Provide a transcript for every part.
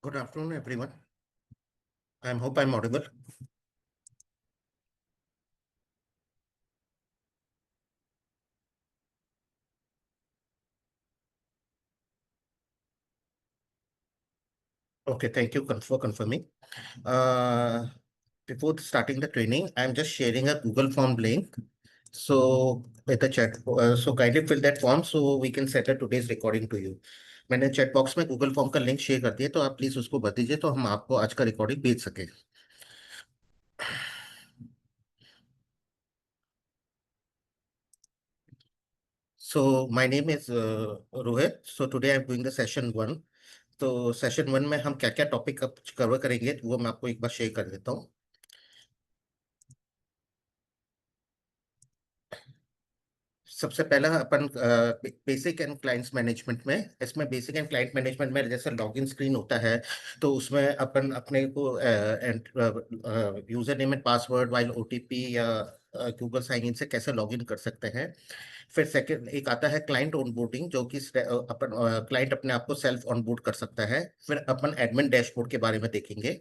Good afternoon, everyone. I hope I'm audible. Okay, thank you for confirming. Uh, Before starting the training, I'm just sharing a Google Form link. So with the chat, so kindly fill that form so we can set a today's recording to you. मैंने chat box में Google form का link share कर दिया, तो आप please उसको भर दीजिए तो हम आपको आज का रिकॉर्डिंग भेज सके. So my name is Rohit. So today I'm doing the session 1. तो सेशन 1 में हम क्या क्या टॉपिक कवर करेंगे वो मैं आपको एक बार शेयर कर देता हूँ. सबसे पहला अपन बेसिक एंड क्लाइंट्स मैनेजमेंट में, इसमें बेसिक एंड क्लाइंट मैनेजमेंट में जैसे लॉगिन स्क्रीन होता है, तो उसमें अपन अपने को user name and password while OTP या गूगल साइन इन से कैसे लॉगिन कर सकते हैं. फिर सेकंड एक आता है क्लाइंट ऑनबोर्डिंग, जो कि अपन क्लाइंट अपने आप को सेल्फ ऑनबोर्ड कर सकता है. फिर अपन एडमिन डैशबोर्ड के बारे में देखेंगे.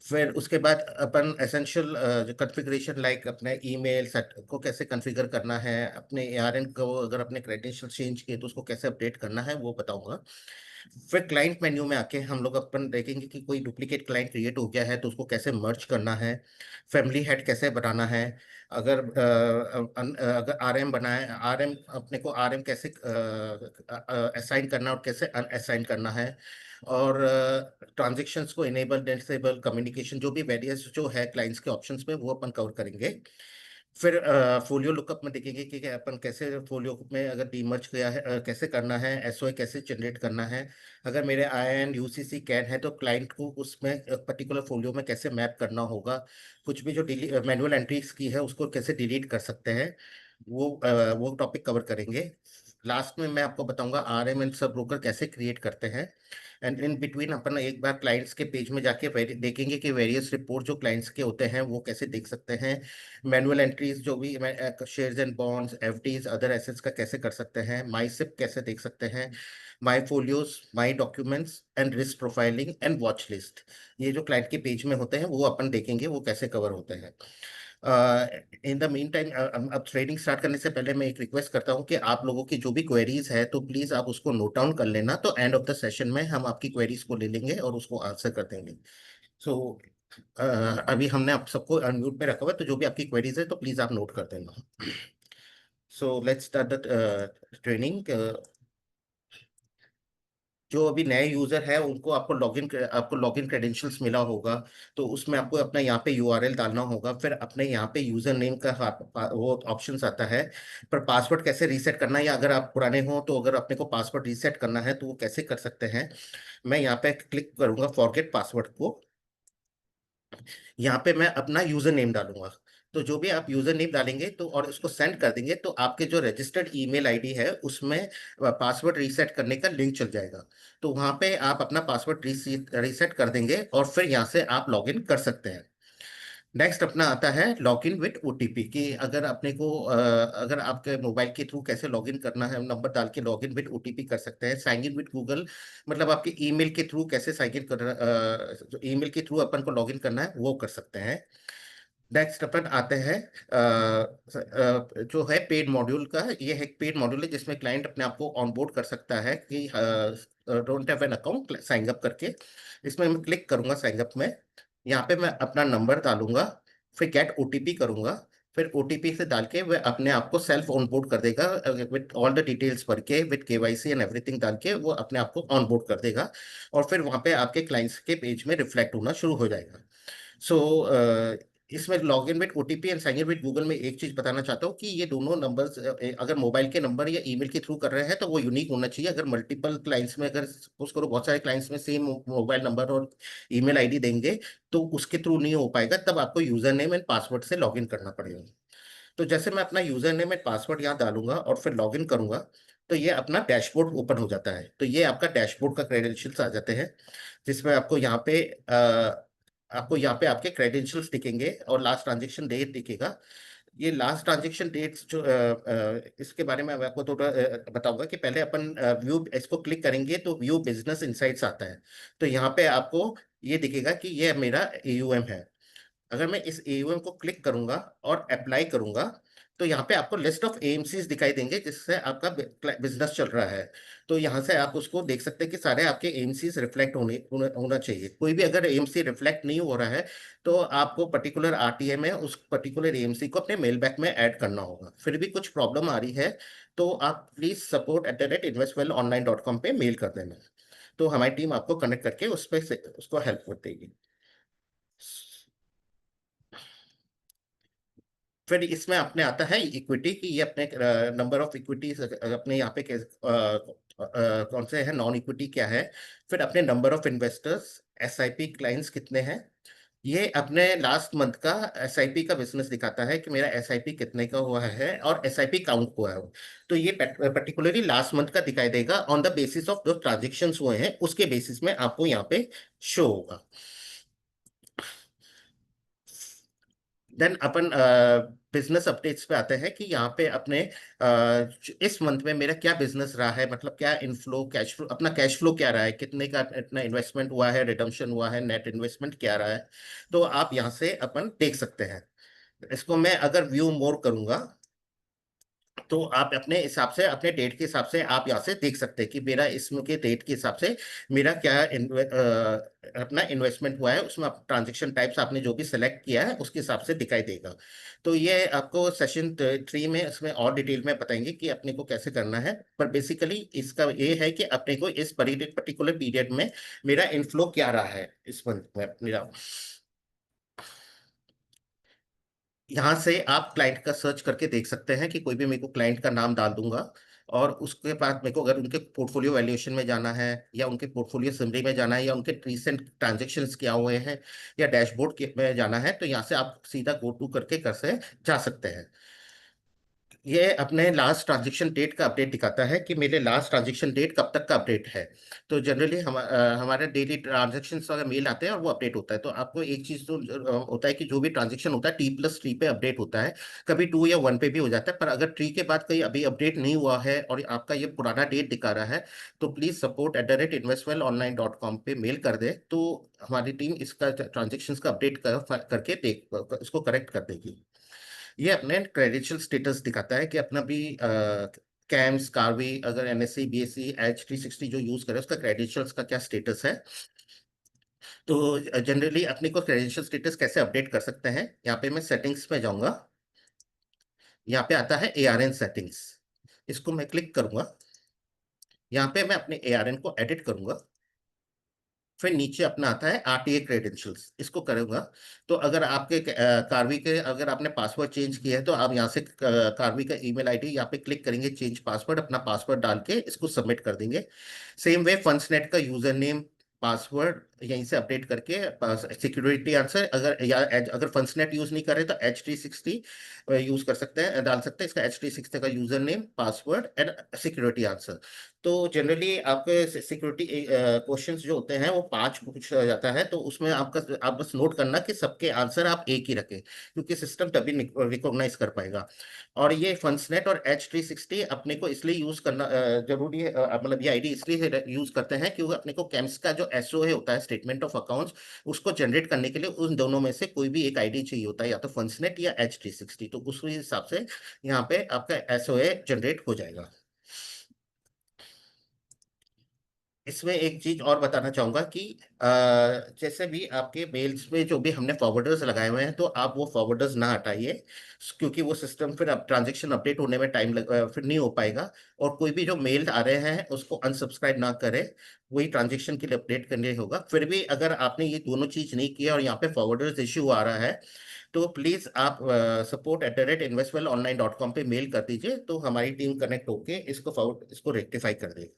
फिर उसके बाद अपन एसेंशियल जो कॉन्फ़िगरेशन लाइक अपने ईमेल सेट को कैसे कॉन्फ़िगर करना है, अपने एआरएन को अगर अपने क्रेडेंशियल चेंज किए तो उसको कैसे अपडेट करना है वो बताऊंगा. फिर क्लाइंट मेन्यू में आके हम लोग अपन देखेंगे कि कोई डुप्लीकेट क्लाइंट क्रिएट हो गया है तो उसको कैसे मर्ज करना है. फैमिली हेड कैसे बनाना है. अगर आरएम बनाए, आरएम अपने को आरएम कैसे असाइन करना और कैसे अनअसाइन करना है. और ट्रांजेक्शन्स को इनेबल डिसेबल कम्युनिकेशन जो भी वेरियस जो है क्लाइंट्स के ऑप्शंस में वो अपन कवर करेंगे. फिर फोलियो लुकअप में देखेंगे कि अपन कैसे फोलियो में अगर डीमर्ज गया है कैसे करना है, एसओए कैसे जनरेट करना है. अगर मेरे आई एन यूसीसी कैन है तो क्लाइंट को उसमें पर्टिकुलर फोलियो में कैसे मैप करना होगा. कुछ भी जो मैनुअल एंट्रीज की है उसको कैसे डिलीट कर सकते हैं, वो टॉपिक कवर करेंगे. लास्ट में मैं आपको बताऊंगा आरएम एंड सब ब्रोकर कैसे क्रिएट करते हैं. एंड इन बिटवीन अपन एक बार क्लाइंट्स के पेज में जाके देखेंगे कि वेरियस रिपोर्ट जो क्लाइंट्स के होते हैं वो कैसे देख सकते हैं. मैनुअल एंट्रीज जो भी shares and bonds FDs other assets का कैसे कर सकते हैं, माई सिप कैसे देख सकते हैं, my folios my documents and risk profiling and watch list. ये जो क्लाइंट के पेज में होते हैं वो अपन देखेंगे वो कैसे कवर होते हैं. इन द मीन टाइम अब ट्रेनिंग स्टार्ट करने से पहले मैं एक रिक्वेस्ट करता हूँ कि आप लोगों की जो भी क्वेरीज है तो प्लीज आप उसको नोट डाउन कर लेना, तो एंड ऑफ द सेशन में हम आपकी क्वेरीज को ले लेंगे और उसको आंसर कर देंगे. सो अभी हमने आप सबको अनम्यूट में रखा हुआ है, तो जो भी आपकी क्वेरीज है तो प्लीज आप नोट कर देना. So let's start the training. जो अभी नए यूजर है उनको आपको लॉगिन क्रेडेंशियल्स मिला होगा, तो उसमें आपको अपना यहाँ पे यूआरएल डालना होगा. फिर अपने यहाँ पे यूजर नेम का वो ऑप्शंस आता है. पर पासवर्ड कैसे रीसेट करना है, या अगर आप पुराने हो तो अगर अपने को पासवर्ड रीसेट करना है तो वो कैसे कर सकते हैं. मैं यहाँ पे क्लिक करूंगा फॉरगेट पासवर्ड को. यहाँ पे मैं अपना यूजर नेम डालूंगा. तो जो भी आप यूजर नेम डालेंगे तो और उसको सेंड कर देंगे तो आपके जो रजिस्टर्ड ईमेल आईडी है उसमें पासवर्ड रीसेट करने का लिंक चल जाएगा. तो वहां पे आप अपना पासवर्ड रीसेट कर देंगे और फिर यहाँ से आप लॉगिन कर सकते हैं. नेक्स्ट अपना आता है लॉगिन विद ओटीपी, कि अगर अपने को अगर आपके मोबाइल के थ्रू कैसे लॉगिन करना है, नंबर डाल के लॉगिन विद ओटीपी कर सकते हैं. साइन इन विद गूगल मतलब आपके ईमेल के थ्रू कैसे साइन इन कर जो ईमेल के थ्रू अपन को लॉगिन करना है वो कर सकते हैं. नेक्स्ट अपन आते हैं जो है पेड मॉड्यूल का. ये है पेड मॉड्यूल है जिसमें क्लाइंट अपने आप को ऑनबोर्ड कर सकता है कि don't have an account sign up करके. इसमें मैं क्लिक करूंगा साइन अप में. यहाँ पे मैं अपना नंबर डालूंगा. फिर गेट ओटीपी करूंगा. फिर ओटीपी से डाल के वह अपने आप को सेल्फ ऑनबोर्ड कर देगा विद ऑल द डिटेल्स भर के विद केवाईसी एंड एवरीथिंग डाल के वो अपने आप को ऑनबोर्ड कर देगा. और फिर वहां पे आपके क्लाइंट्स के पेज में रिफ्लेक्ट होना शुरू हो जाएगा. सो इसमें login with OTP and sign in with Google में एक चीज बताना चाहता हूँ कि ये दोनों नंबर्स अगर मोबाइल के नंबर या ईमेल के थ्रू कर रहे हैं तो वो यूनिक होना चाहिए. अगर मल्टीपल क्लाइंट्स में अगर सपोज करो बहुत सारे क्लाइंट्स में सेम मोबाइल नंबर और ईमेल आईडी देंगे तो उसके थ्रू नहीं हो पाएगा, तब आपको यूजर नेम एंड पासवर्ड से लॉगिन करना पड़ेगा. तो जैसे मैं अपना यूजर नेम एंड पासवर्ड यहाँ डालूंगा और फिर लॉगिन करूंगा तो ये अपना डैशबोर्ड ओपन हो जाता है. तो ये आपका डैशबोर्ड का क्रेडेंशियल्स आ जाते हैं, जिसमें आपको यहाँ पे आपके क्रेडेंशियल्स दिखेंगे और लास्ट ट्रांजेक्शन डेट दिखेगा. ये लास्ट ट्रांजेक्शन डेट्स जो इसके बारे में मैं आपको थोड़ा बताऊंगा कि पहले अपन व्यू इसको क्लिक करेंगे तो व्यू बिजनेस इनसाइट्स आता है। तो यहाँ पे आपको ये दिखेगा कि ये मेरा एयूएम है। अगर मैं इस एयूएम को क्लिक करूंगा और अप्लाई करूंगा तो यहाँ पे आपको लिस्ट ऑफ एएमसीज दिखाई देंगे जिससे आपका बिजनेस चल रहा है। तो यहाँ से आप उसको देख सकते हैं कि सारे आपके एएमसीज रिफ्लेक्ट होना चाहिए। कोई भी अगर एएमसी रिफ्लेक्ट नहीं हो रहा है तो आपको पर्टिकुलर आरटीए में उस पर्टिकुलर एएमसी को अपने मेल बैक में ऐड करना होगा। फिर भी कुछ प्रॉब्लम आ रही है तो आप प्लीज support@investwellonline.com पे मेल कर देना। तो हमारी टीम आपको कनेक्ट करके उस पर उसको हेल्प कर देगी। फिर इसमें अपने आता है इक्विटी की, ये अपने नंबर ऑफ इक्विटीज अपने यहाँ पे कौन से हैं, नॉन इक्विटी क्या है। फिर अपने number of investors, SIP clients कितने हैं। ये अपने लास्ट मंथ का एसआईपी का बिजनेस दिखाता है कि मेरा एसआईपी कितने का हुआ है और एसआईपी काउंट हुआ है। तो ये पर्टिकुलरली लास्ट मंथ का दिखाई देगा ऑन द बेसिस ऑफ जो ट्रांजेक्शन्स हुए हैं उसके बेसिस में आपको यहाँ पे शो होगा। देन अपन बिजनेस अपडेट्स पे आते हैं कि यहाँ पे अपने इस मंथ में मेरा क्या बिजनेस रहा है, मतलब क्या इनफ्लो कैश फ्लो, अपना कैश फ्लो क्या रहा है, कितने का इतना इन्वेस्टमेंट हुआ है, रिडम्पशन हुआ है, नेट इन्वेस्टमेंट क्या रहा है। तो आप यहाँ से अपन देख सकते हैं। इसको मैं अगर व्यू मोर करूंगा तो आप अपने हिसाब से, अपने डेट के हिसाब से आप यहाँ से देख सकते हैं कि मेरा इसमें के डेट के हिसाब से मेरा क्या अपना इन्वेस्टमेंट हुआ है। उसमें आप ट्रांजेक्शन टाइप्स आपने जो भी सिलेक्ट किया है उसके हिसाब से दिखाई देगा। तो ये आपको सेशन 3 में इसमें और डिटेल में बताएंगे कि अपने को कैसे करना है। पर बेसिकली इसका ये है कि अपने को इस पर्टिकुलर पीरियड में मेरा इनफ्लो क्या रहा है इस मंथ में मेरा। यहाँ से आप क्लाइंट का सर्च करके देख सकते हैं कि कोई भी मेरे को क्लाइंट का नाम डाल दूंगा और उसके बाद मेरे को अगर उनके पोर्टफोलियो वैल्यूएशन में जाना है या उनके पोर्टफोलियो समरी में जाना है या उनके रिसेंट ट्रांजेक्शन्स क्या हुए हैं या डैशबोर्ड में जाना है तो यहाँ से आप सीधा गो टू करके कर से जा सकते हैं। ये अपने लास्ट ट्रांजेक्शन डेट का अपडेट दिखाता है कि मेरे लास्ट ट्रांजेक्शन डेट कब तक का अपडेट है। तो जनरली हमारे डेली ट्रांजेक्शन अगर मेल आते हैं और वो अपडेट होता है तो आपको एक चीज तो होता है कि जो भी ट्रांजेक्शन होता है T+3 पे अपडेट होता है। कभी 2 या 1 पे भी हो जाता है, पर अगर 3 के बाद कहीं अभी अपडेट नहीं हुआ है और आपका ये पुराना डेट दिखा रहा है तो प्लीज support@investwellonline.com पे मेल कर दे तो हमारी टीम इसका ट्रांजेक्शन का अपडेट करके देख इसको करेक्ट कर देगी। ये अपने क्रेडेंशियल स्टेटस दिखाता है कि अपना भी कैम्स कार्वी अगर एनएससी बीएससी H360 जो यूज करे उसका क्रेडेंशियल्स का क्या स्टेटस है। तो जनरली अपने को क्रेडेंशियल स्टेटस कैसे अपडेट कर सकते हैं, यहाँ पे मैं सेटिंग्स में जाऊंगा। यहाँ पे आता है ARN सेटिंग्स, इसको मैं क्लिक करूंगा। यहाँ पे मैं अपने ARN को एडिट करूंगा। फिर नीचे अपना आता है आरटीए क्रेडेंशियल्स, इसको करूंगा। तो अगर आपके कार्वी के अगर आपने पासवर्ड चेंज किया है तो आप यहाँ से कार्वी का ईमेल आईडी यहाँ पे क्लिक करेंगे, चेंज पासवर्ड, अपना पासवर्ड डाल के इसको सबमिट कर देंगे। सेम वे फंड्सनेट का यूजर नेम पासवर्ड यहीं से अपडेट करके सिक्योरिटी आंसर, अगर फंड्सनेट यूज नहीं करे तो H360 यूज कर सकते हैं, डाल सकते हैं इसका H360 का user name password and security answer. तो जनरली आपके सिक्योरिटी क्वेश्चंस जो होते हैं वो 5 पूछा जाता है तो उसमें आप बस नोट करना कि सबके आंसर आप एक ही रखें क्योंकि सिस्टम तभी रिकॉग्नाइज कर पाएगा। और ये फंड्सनेट और H360 अपने को इसलिए यूज करना जरूरी है, मतलब ये आईडी इसलिए यूज करते हैं क्योंकि अपने को कैम्स का जो एसओए होता है, स्टेटमेंट ऑफ अकाउंट्स, उसको जनरेट करने के लिए उन दोनों में से कोई भी एक आईडी चाहिए होता है, या तो फंड्सनेट या H360। तो उस हिसाब से यहाँ पे आपका एसओए जनरेट हो जाएगा। इसमें एक चीज और बताना चाहूंगा कि जैसे भी आपके मेल्स में जो भी हमने फॉरवर्डर्स लगाए हुए हैं तो आप वो फॉरवर्डर्स ना हटाइए क्योंकि वो सिस्टम फिर अब ट्रांजेक्शन अपडेट होने में फिर नहीं हो पाएगा। और कोई भी जो मेल आ रहे हैं उसको अनसब्सक्राइब ना करें, वही ट्रांजेक्शन के लिए अपडेट करने होगा। फिर भी अगर आपने ये दोनों चीज नहीं किया और यहाँ पे फॉरवर्डर्स इश्यू आ रहा है तो प्लीज आप support@investwellonline.com पे मेल कर दीजिए तो हमारी टीम कनेक्ट होके इसको रेक्टिफाई कर देगी।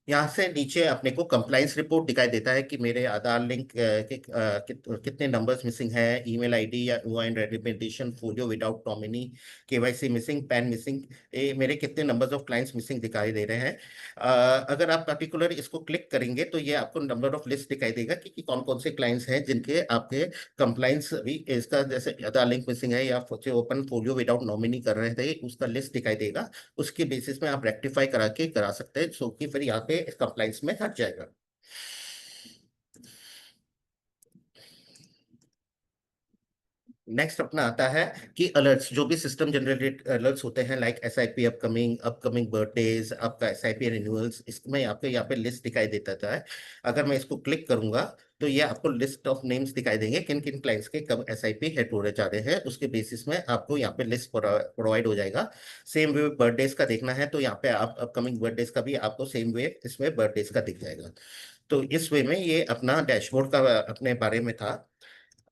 यहाँ से नीचे अपने को कंप्लाइंस रिपोर्ट दिखाई देता है कि मेरे आधार लिंक कितने नंबर्स मिसिंग हैं, ईमेल आईडी या यूआईएन रेडिमेंटेशन, folio without nominee, KYC missing, PAN missing, ये मेरे कितने नंबर्स ऑफ क्लाइंट्स मिसिंग दिखाई दे रहे हैं। अगर आप पर्टिकुलर इसको क्लिक करेंगे तो ये आपको नंबर ऑफ लिस्ट दिखाई देगा कि कौन कौन से क्लाइंट्स हैं जिनके आपके कंप्लाइंस भी इसका, जैसे आधार लिंक मिसिंग है या जो ओपन फोलियो विदाउट नॉमिनी कर रहे थे उसका लिस्ट दिखाई देगा। उसके बेसिस में आप रेक्टिफाई करा के करा सकते हैं, सो कि फिर यहाँ पे कंप्लाइंस में हट जाएगा। नेक्स्ट अपना आता है कि अलर्ट्स, जो भी सिस्टम जनरेटेड अलर्ट्स होते हैं, like SIP upcoming, upcoming birthdays, आपका एसआईपी रिन्यूअल्स, इसमें आपको यहाँ पे लिस्ट दिखाई देता है। अगर मैं इसको क्लिक करूंगा तो ये आपको लिस्ट ऑफ नेम्स दिखाई देंगे, किन किन क्लाइंट्स के कब एसआईपी हेड होने जा रहे हैं, उसके बेसिस में आपको यहाँ पे लिस्ट प्रोवाइड हो जाएगा। सेम वे बर्थडेज का देखना है तो यहाँ पे आप अपकमिंग बर्थडेज का भी आपको सेम वे इसमें बर्थडेज का दिख जाएगा। तो इस वे में ये अपना डैशबोर्ड का अपने बारे में था।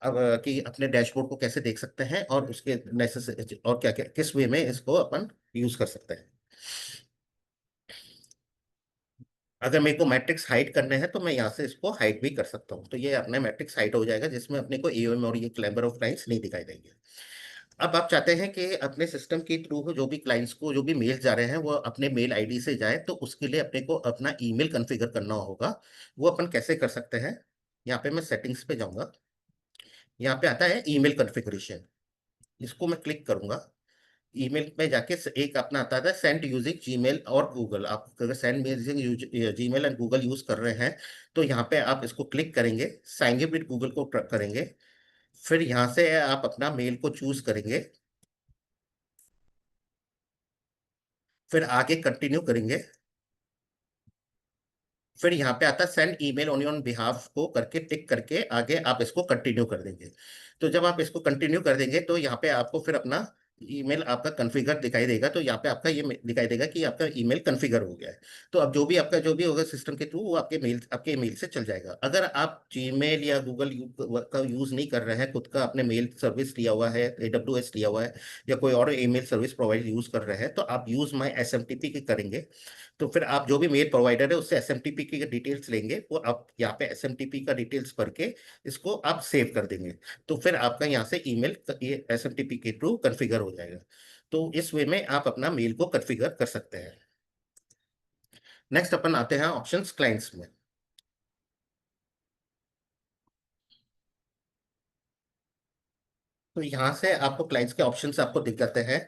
अब कि अपने डैशबोर्ड को कैसे देख सकते हैं और उसके नेसेसरी और क्या क्या किस वे में इसको अपन यूज कर सकते हैं। अगर मेरे को मैट्रिक्स हाइड करने हैं तो मैं यहाँ से इसको हाइड भी कर सकता हूँ, तो ये अपने मैट्रिक्स हाइड हो जाएगा जिसमें अपने को एओएम और ये क्लैम्बर ऑफ क्लाइंट्स नहीं दिखाई देंगे। अब आप चाहते हैं कि अपने सिस्टम के थ्रू जो भी क्लाइंट्स को जो भी मेल जा रहे हैं वो अपने मेल आईडी से जाए, तो उसके लिए अपने को अपना ईमेल कॉन्फ़िगर करना होगा। वो अपन कैसे कर सकते हैं, यहाँ पे मैं सेटिंग्स पे जाऊंगा। यहाँ पे आता है ईमेल कॉन्फ़िगरेशन, इसको मैं क्लिक करूंगा। ईमेल में जाके एक अपना आता है सेंड यूजिंग जीमेल और गूगल। आप अगर send using Gmail and Google use कर रहे हैं तो यहाँ पे आप इसको क्लिक करेंगे, साइन इन विद गूगल को करेंगे, फिर यहाँ से आप अपना मेल को चूज करेंगे, फिर आगे कंटिन्यू करेंगे, फिर यहाँ पे आता है send email on your behalf को करके टिक करके आगे आप इसको कंटिन्यू कर देंगे। तो जब आप इसको कंटिन्यू कर देंगे तो यहाँ पे आपको फिर अपना ईमेल आपका कॉन्फ़िगर दिखाई देगा, तो यहाँ पे आपका ये दिखाई देगा कि आपका ईमेल कॉन्फ़िगर हो गया है। तो अब जो भी आपका जो भी होगा सिस्टम के थ्रू वो आपके ईमेल से चल जाएगा। अगर आप जीमेल या गूगल का यूज नहीं कर रहे हैं, खुद का आपने मेल सर्विस लिया हुआ है, एडब्ल्यूएस लिया हुआ है या कोई और ईमेल सर्विस प्रोवाइडर यूज कर रहे हैं, तो आप यूज माई एसएमटीपी के करेंगे। तो फिर आप जो भी मेल प्रोवाइडर है उससे एसएमटीपी की डिटेल्स लेंगे, वो आप यहाँ पे एसएमटीपी का डिटेल्स भर के इसको आप सेव कर देंगे। तो फिर आपका यहाँ से ईमेल ये एसएमटीपी के थ्रू कॉन्फ़िगर हो जाएगा। तो इस वे में आप अपना मेल को कॉन्फ़िगर कर सकते हैं। नेक्स्ट अपन आते हैं ऑप्शंस क्लाइंट्स में। तो यहाँ से आपको क्लाइंट्स के ऑप्शंस आपको दिख जाते हैं।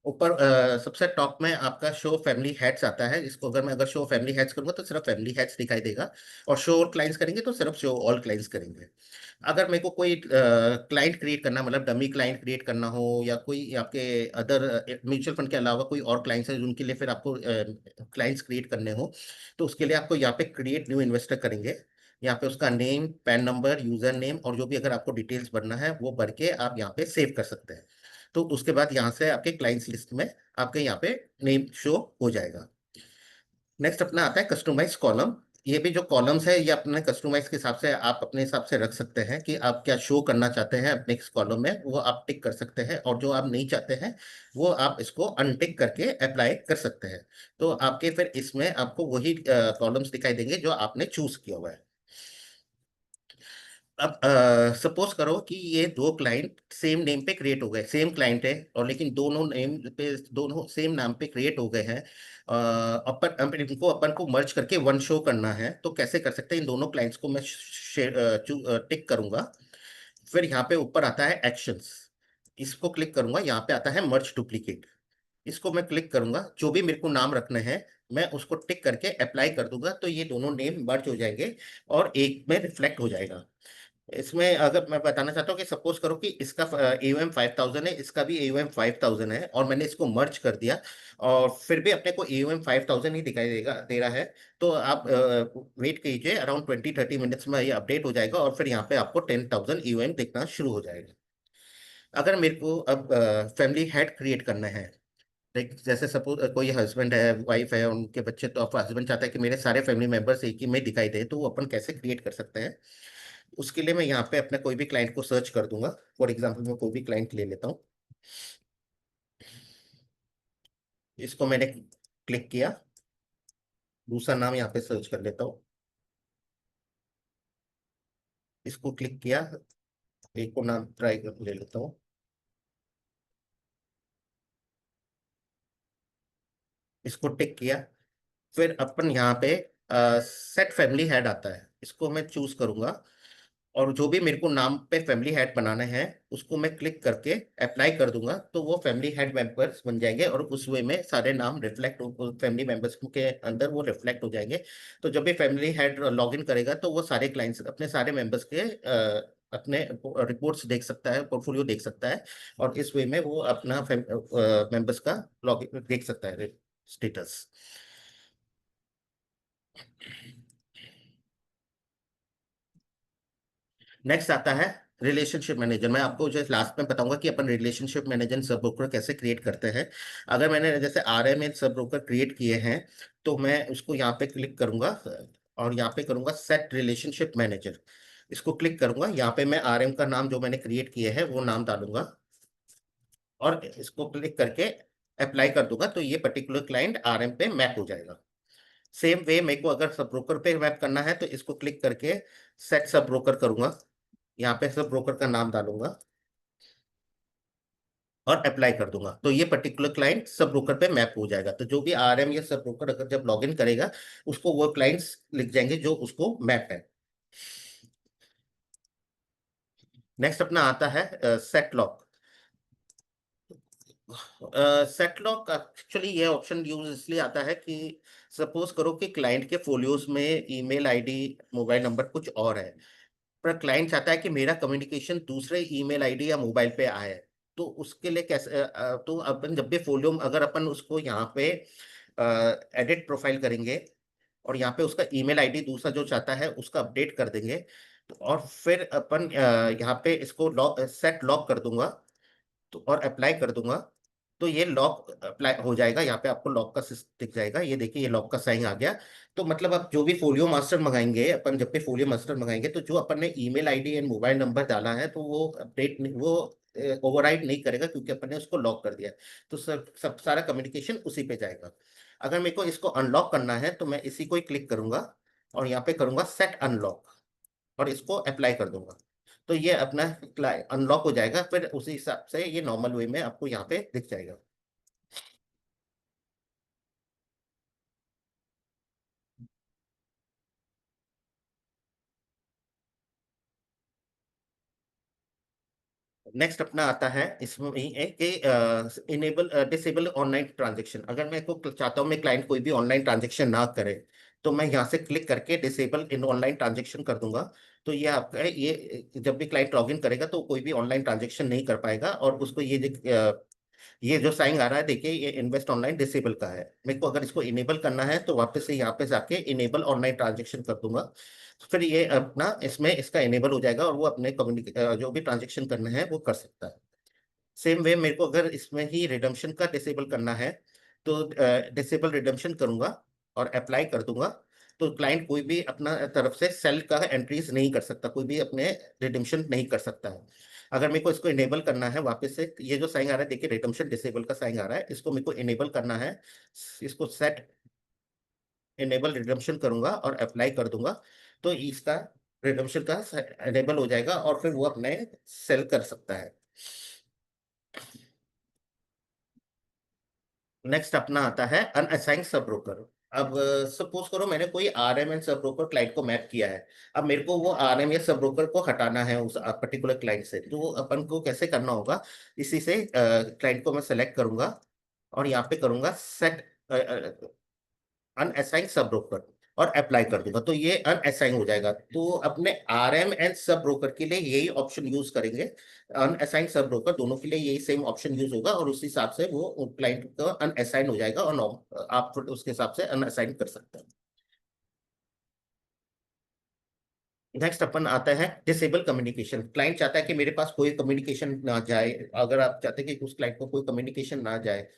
ऊपर सबसे टॉप में आपका शो फैमिली हेड्स आता है, इसको अगर मैं अगर शो फैमिली हेड्स करूंगा तो सिर्फ फैमिली हेड्स दिखाई देगा, और शो ऑल क्लाइंट्स करेंगे तो सिर्फ शो ऑल क्लाइंट्स करेंगे। अगर मेरे को कोई क्लाइंट क्रिएट करना, मतलब डमी क्लाइंट क्रिएट करना हो या कोई आपके अदर म्यूचुअल फंड के अलावा कोई और क्लाइंट्स हैं जिनके लिए फिर आपको क्लाइंट्स क्रिएट करने हो, तो उसके लिए आपको यहाँ पे क्रिएट न्यू इन्वेस्टर करेंगे। यहाँ पे उसका name, pan number, user name और जो भी अगर आपको डिटेल्स भरना है वो भर के आप यहाँ पे सेव कर सकते हैं। तो उसके बाद यहाँ से आपके क्लाइंट्स लिस्ट में आपके यहाँ पे नेम शो हो जाएगा। नेक्स्ट अपना आता है कस्टमाइज कॉलम। ये भी जो कॉलम्स है ये अपने कस्टमाइज के हिसाब से आप अपने हिसाब से रख सकते हैं कि आप क्या शो करना चाहते हैं अपने इस कॉलम में, वो आप टिक कर सकते हैं, और जो आप नहीं चाहते हैं वो आप इसको अनटिक करके अप्लाई कर सकते हैं। तो आपके फिर इसमें आपको वही कॉलम्स दिखाई देंगे जो आपने चूज किया हुआ है। अब सपोज करो कि ये दो क्लाइंट सेम नेम पे क्रिएट हो गए, सेम क्लाइंट है और लेकिन दोनों नेम पे दोनों सेम नाम पे क्रिएट हो गए हैं। अपन इनको अपन को मर्ज करके वन शो करना है, तो कैसे कर सकते हैं? इन दोनों क्लाइंट्स को मैं टिक करूंगा। फिर यहाँ पे ऊपर आता है एक्शंस, इसको क्लिक करूंगा, यहाँ पे आता है मर्ज डुप्लीकेट, इसको मैं क्लिक करूंगा, जो भी मेरे को नाम रखने हैं मैं उसको टिक करके अप्लाई कर दूंगा, तो ये दोनों नेम मर्ज हो जाएंगे और एक में रिफ्लेक्ट हो जाएगा। इसमें अगर मैं बताना चाहता हूँ कि सपोज करो कि इसका AUM 5000 है, इसका भी AUM 5000 है, और मैंने इसको मर्ज कर दिया और फिर भी अपने को AUM 5000 ही दिखाई देगा दे रहा है, तो आप वेट कीजिए, अराउंड 20-30 मिनट्स में ये अपडेट हो जाएगा और फिर यहाँ पे आपको 10,000 AUM दिखना शुरू हो जाएगा। अगर मेरे को अब फैमिली हेड क्रिएट करना है, लाइक जैसे सपोज कोई हस्बैंड है, वाइफ है, उनके बच्चे, तो आप हस्बैंड चाहता है कि मेरे सारे फैमिली मेंबर्स एक ही में दिखाई दे, तो वो अपन कैसे क्रिएट कर सकते हैं? उसके लिए मैं यहाँ पे अपने कोई भी क्लाइंट को सर्च कर दूंगा। फॉर एग्जांपल मैं कोई भी क्लाइंट ले लेता हूँ, इसको मैंने क्लिक किया, दूसरा नाम यहाँ पे सर्च कर लेता हूँ। इसको क्लिक किया, एक को नाम ट्राई कर ले लेता हूँ। इसको टिक किया। फिर अपन यहाँ पे सेट फैमिली हेड आता है, इसको मैं चूज करूंगा। और जो भी मेरे को नाम पे फैमिली हेड बनाने हैं, उसको मैं क्लिक करके अप्लाई कर दूंगा, तो वो फैमिली हेड मेंबर्स बन जाएंगे और उस वे में सारे नाम रिफ्लेक्ट, फैमिली मेंबर्स के अंदर वो रिफ्लेक्ट हो जाएंगे। तो जब भी फैमिली हेड लॉग इन करेगा तो वो सारे क्लाइंट्स अपने सारे मेंबर्स के अपने रिपोर्ट्स देख सकता है, पोर्टफोलियो देख सकता है। और इस वे में वो अपना मेंबर्स का लॉग देख सकता है, स्टेटस। नेक्स्ट आता है रिलेशनशिप मैनेजर। मैं आपको जो लास्ट में बताऊंगा कि अपन रिलेशनशिप मैनेजर सब ब्रोकर कैसे क्रिएट करते हैं। अगर मैंने जैसे आरएम सब ब्रोकर क्रिएट किए हैं, तो मैं उसको यहाँ पे क्लिक करूंगा और यहाँ पे करूंगा सेट रिलेशनशिप मैनेजर। इसको क्लिक करूंगा, यहाँ पे मैं आरएम का नाम जो मैंने क्रिएट किए है वो नाम डालूंगा और इसको क्लिक करके अप्लाई कर दूंगा, तो ये पर्टिकुलर क्लाइंट आरएम पे मैप हो जाएगा। सेम वे मेरे को अगर सब ब्रोकर पे मैप करना है, तो इसको क्लिक करके सेट सब ब्रोकर करूंगा, यहाँ पे सब ब्रोकर का नाम डालूंगा और अप्लाई कर दूंगा, तो ये पर्टिकुलर क्लाइंट सब ब्रोकर पे मैप हो जाएगा। तो जो भी आरएम या सब ब्रोकर अगर जब लॉगिन करेगा, उसको वो क्लाइंट्स लिख जाएंगे जो उसको मैप है। नेक्स्ट अपना आता है set lock. Set lock actually ये ऑप्शन यूज इसलिए आता है कि सपोज करो कि क्लाइंट के फोलियोज में ईमेल आईडी, मोबाइल नंबर कुछ और है, पर क्लाइंट चाहता है कि मेरा कम्युनिकेशन दूसरे ईमेल आईडी या मोबाइल पे आए। तो उसके लिए कैसे तो अपन जब भी फोलियो, अगर अपन उसको यहाँ पे एडिट प्रोफाइल करेंगे और यहाँ पे उसका ईमेल आईडी दूसरा जो चाहता है उसका अपडेट कर देंगे, तो और फिर अपन यहाँ पे इसको लॉक सेट लॉक कर दूंगा, तो और अप्लाई कर दूंगा, तो ये लॉक अप्लाई हो जाएगा। यहाँ पे आपको लॉक का दिख जाएगा, ये देखिए ये लॉक का साइन आ गया। तो मतलब आप जो भी फोलियो मास्टर मंगाएंगे, अपन जब भी फोलियो मास्टर मंगाएंगे, तो जो अपन ने email ID and mobile number डाला है, तो वो अपडेट नहीं, वो ओवरराइड नहीं करेगा, क्योंकि अपन ने उसको लॉक कर दिया है। तो सब सारा कम्युनिकेशन उसी पे जाएगा। अगर मेरे को इसको अनलॉक करना है, तो मैं इसी को ही क्लिक करूंगा और यहाँ पे करूंगा सेट अनलॉक और इसको अप्लाई कर दूंगा, तो ये अपना अनलॉक हो जाएगा। फिर उसी हिसाब से ये नॉर्मल वे में आपको यहाँ पे दिख जाएगा। नेक्स्ट अपना आता है इसमें ही है कि इनेबल डिसेबल ऑनलाइन ट्रांजेक्शन। अगर मैं को चाहता हूँ मैं क्लाइंट कोई भी ऑनलाइन ट्रांजेक्शन ना करे, तो मैं यहाँ से क्लिक करके डिसेबल इन ऑनलाइन ट्रांजेक्शन कर दूंगा। तो ये आपका ये जब भी क्लाइंट लॉगिन करेगा, तो कोई भी ऑनलाइन ट्रांजेक्शन नहीं कर पाएगा। और उसको ये जो साइन आ रहा है, देखिए ये इन्वेस्ट ऑनलाइन डिसेबल का है। मेरे को अगर इसको इनेबल करना है, तो वापस से यहाँ पे जाके इनेबल ऑनलाइन ट्रांजेक्शन कर दूंगा। फिर ये अपना इसमें इसका इनेबल हो जाएगा और वो अपने कम्युनिक जो भी ट्रांजेक्शन करना है वो कर सकता है। सेम वे मेरे को अगर इसमें ही रिडम्पशन का डिसेबल करना है, तो डिसेबल रिडम्पशन करूंगा और अप्लाई कर दूंगा। तो क्लाइंट कोई भी अपना तरफ से सेल का एंट्रीज नहीं कर सकता, कोई भी अपने रिडम्पशन नहीं कर सकता है। अगर मेरे को इसको इनेबल करना है, वापस से ये जो साइन आ रहा है, देखिए रिडम्पशन डिसेबल का साइन आ रहा है, इसको मेरे को इनेबल करना है। इसको सेट इनेबल रिडम्पशन करूंगा और अप्लाई कर दूंगा, तो इसका रिडम्पशन का इनेबल हो जाएगा और फिर वो अपने सेल कर सकता है। नेक्स्ट अपना आता है अनअसाइंड सब ब्रोकर। अब सपोज करो मैंने कोई RM and sub broker client को मैप किया है। अब मेरे को वो आरएम या सब ब्रोकर को हटाना है उस पर्टिकुलर क्लाइंट से, तो वो अपन को कैसे करना होगा? इसी से क्लाइंट को मैं सेलेक्ट करूंगा और यहाँ पे करूंगा सेट अनअसाइंड सब ब्रोकर और अप्लाई कर दूंगा, तो ये अनअसाइन हो जाएगा। तो अपने आरएम एंड सब ब्रोकर के लिए यही ऑप्शन यूज करेंगे। अनअसाइंड सब ब्रोकर दोनों के लिए यही सेम ऑप्शन यूज होगा और उस हिसाब से वो क्लाइंट का अनअसाइन हो जाएगा और आप फिर उसके हिसाब से अनअसाइन कर सकते हैं। नेक्स्ट अपन आता है डिसेबल कम्युनिकेशन। क्लाइंट चाहता है कि मेरे पास कोई कम्युनिकेशन ना जाए। अगर आप चाहते हैं कि उस क्लाइंट को कोई कम्युनिकेशन ना जाए,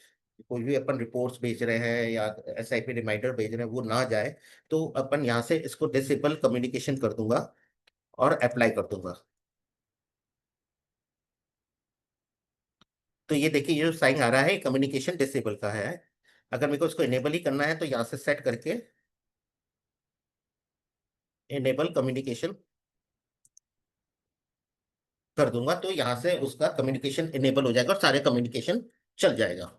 कोई भी अपन रिपोर्ट्स भेज रहे हैं या एसआईपी रिमाइंडर भेज रहे हैं, वो ना जाए, तो अपन यहाँ से इसको डिसेबल कम्युनिकेशन कर दूंगा और अप्लाई कर दूंगा। तो ये देखिए ये जो साइन आ रहा है कम्युनिकेशन डिसेबल का है। अगर मेरे को इसको इनेबल ही करना है, तो यहाँ से सेट करके इनेबल कम्युनिकेशन कर दूंगा, तो यहाँ से उसका कम्युनिकेशन इनेबल हो जाएगा और सारे कम्युनिकेशन चल जाएगा।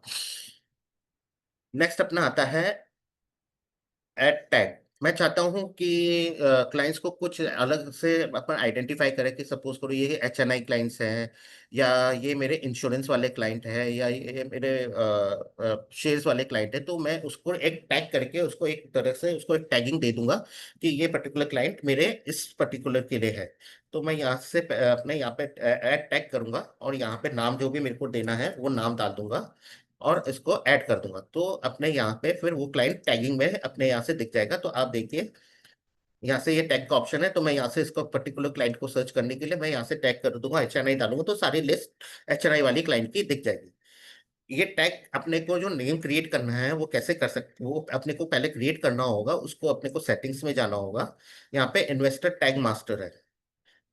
नेक्स्ट अपना आता है एड टैग। मैं चाहता हूं कि क्लाइंट्स को कुछ अलग से अपन आइडेंटिफाई करें कि सपोज करो ये HNI क्लाइंट्स हैं, या ये मेरे इंश्योरेंस वाले क्लाइंट हैं, या ये मेरे शेयर्स वाले क्लाइंट हैं, तो मैं उसको एक टैग करके उसको एक तरह से उसको एक टैगिंग दे दूंगा कि ये पर्टिकुलर क्लाइंट मेरे इस पर्टिकुलर के लिए है। तो मैं यहाँ से अपने यहाँ पे ऐड टैग करूंगा और यहाँ पे नाम जो भी मेरे को देना है वो नाम डाल दूंगा और इसको ऐड कर दूंगा, तो अपने यहाँ पे फिर वो क्लाइंट टैगिंग में अपने यहाँ से दिख जाएगा। तो आप देखिए यहाँ से ये टैग का ऑप्शन है, तो मैं यहाँ से इसको पर्टिकुलर क्लाइंट को सर्च करने के लिए मैं यहाँ से टैग कर दूंगा, HNI डालूंगा, तो सारी लिस्ट HNI वाली क्लाइंट की दिख जाएगी। ये टैग अपने को जो नेम क्रिएट करना है वो कैसे कर सकते, वो अपने को पहले क्रिएट करना होगा, उसको अपने को सेटिंग्स में जाना होगा। यहाँ पे इन्वेस्टर टैग मास्टर है,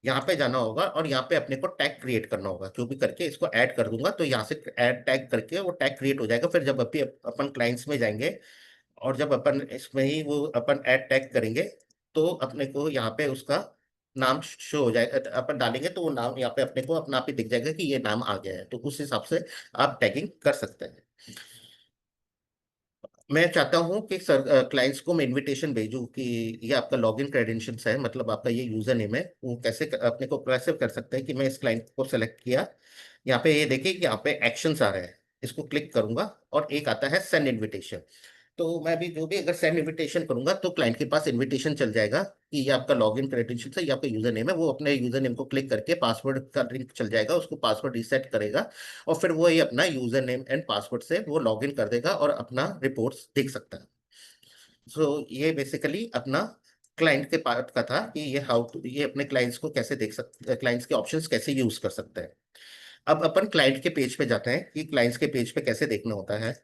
यहाँ पे जाना होगा और यहाँ पे अपने को टैग क्रिएट करना होगा, जो भी करके इसको ऐड कर दूंगा, तो यहाँ से ऐड टैग करके वो टैग क्रिएट हो जाएगा। फिर जब अभी अपन क्लाइंट्स में जाएंगे और जब अपन इसमें ही वो अपन ऐड टैग करेंगे, तो अपने को यहाँ पे उसका नाम शो हो जाएगा, अपन डालेंगे तो वो नाम यहाँ पे अपने को अपना आप ही दिख जाएगा कि ये नाम आ गया है, तो उस हिसाब से आप टैगिंग कर सकते हैं। मैं चाहता हूं कि सर क्लाइंट्स को मैं इनविटेशन भेजूं कि ये आपका लॉगिन क्रेडेंशियल्स है, मतलब आपका ये यूजर नेम है, वो कैसे अपने को कैसे कर सकते हैं कि मैं इस क्लाइंट को सेलेक्ट किया। यहाँ पे ये देखिए कि यहाँ पे एक्शंस आ रहे हैं, इसको क्लिक करूंगा और एक आता है सेंड इनविटेशन। तो मैं भी जो भी अगर सेंड इनविटेशन करूंगा तो क्लाइंट के पास इनविटेशन चल जाएगा कि ये आपका लॉगिन क्रेडेंशियल्स है, ये आपका यूजर नेम है, वो अपने यूजर नेम को क्लिक करके पासवर्ड का लिंक चल जाएगा, उसको पासवर्ड रीसेट करेगा और फिर वो ये अपना यूजर नेम एंड पासवर्ड से वो लॉगिन कर देगा और अपना रिपोर्ट्स देख सकता है। सो ये बेसिकली अपना क्लाइंट के पार्ट का था कि ये हाउ टू, ये अपने क्लाइंट्स को कैसे देख सकते, क्लाइंट्स के ऑप्शंस कैसे यूज कर सकते हैं। अब अपन क्लाइंट के पेज पे जाते हैं कि क्लाइंट्स के पेज पे कैसे देखना होता है।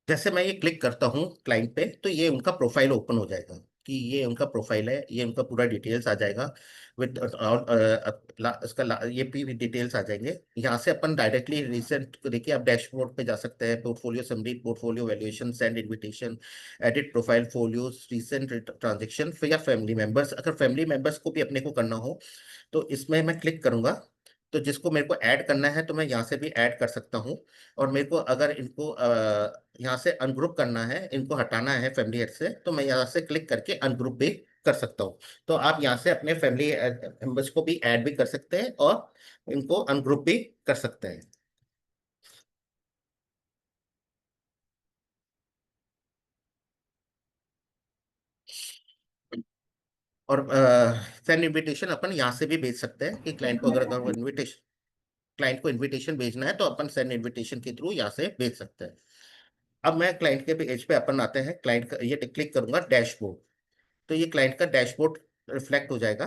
जैसे मैं ये क्लिक करता हूँ क्लाइंट पे, तो ये उनका प्रोफाइल ओपन हो जाएगा कि ये उनका प्रोफाइल है, ये उनका पूरा डिटेल्स आ जाएगा विद और ये भी डिटेल्स आ जाएंगे। यहाँ से अपन डायरेक्टली रिसेंट देखिए, आप डैशबोर्ड पे जा सकते हैं, portfolio summary, portfolio valuation, send invitation, edit profile folios, recent transaction, फिर या फैमिली मेंबर्स, अगर फैमिली मेंबर्स को भी अपने को करना हो तो इसमें मैं क्लिक करूंगा। तो जिसको मेरे को ऐड करना है तो मैं यहाँ से भी ऐड कर सकता हूँ, और मेरे को अगर इनको यहाँ से अनग्रुप करना है, इनको हटाना है फैमिली हेड से, तो मैं यहाँ से क्लिक करके अनग्रुप भी कर सकता हूँ। तो आप यहाँ से अपने फैमिली मेंबर्स को भी ऐड भी कर सकते हैं और इनको अनग्रुप भी कर सकते हैं। और सेंड इनविटेशन अपन यहाँ से भी भेज सकते हैं कि क्लाइंट को अगर अगर इनविटेशन, क्लाइंट को इनविटेशन भेजना है तो अपन सेंड इनविटेशन के थ्रू यहाँ से भेज सकते हैं। अब मैं क्लाइंट के पेज पे अपन आते हैं, क्लाइंट का ये क्लिक करूंगा डैशबोर्ड, तो ये क्लाइंट का डैशबोर्ड रिफ्लेक्ट हो जाएगा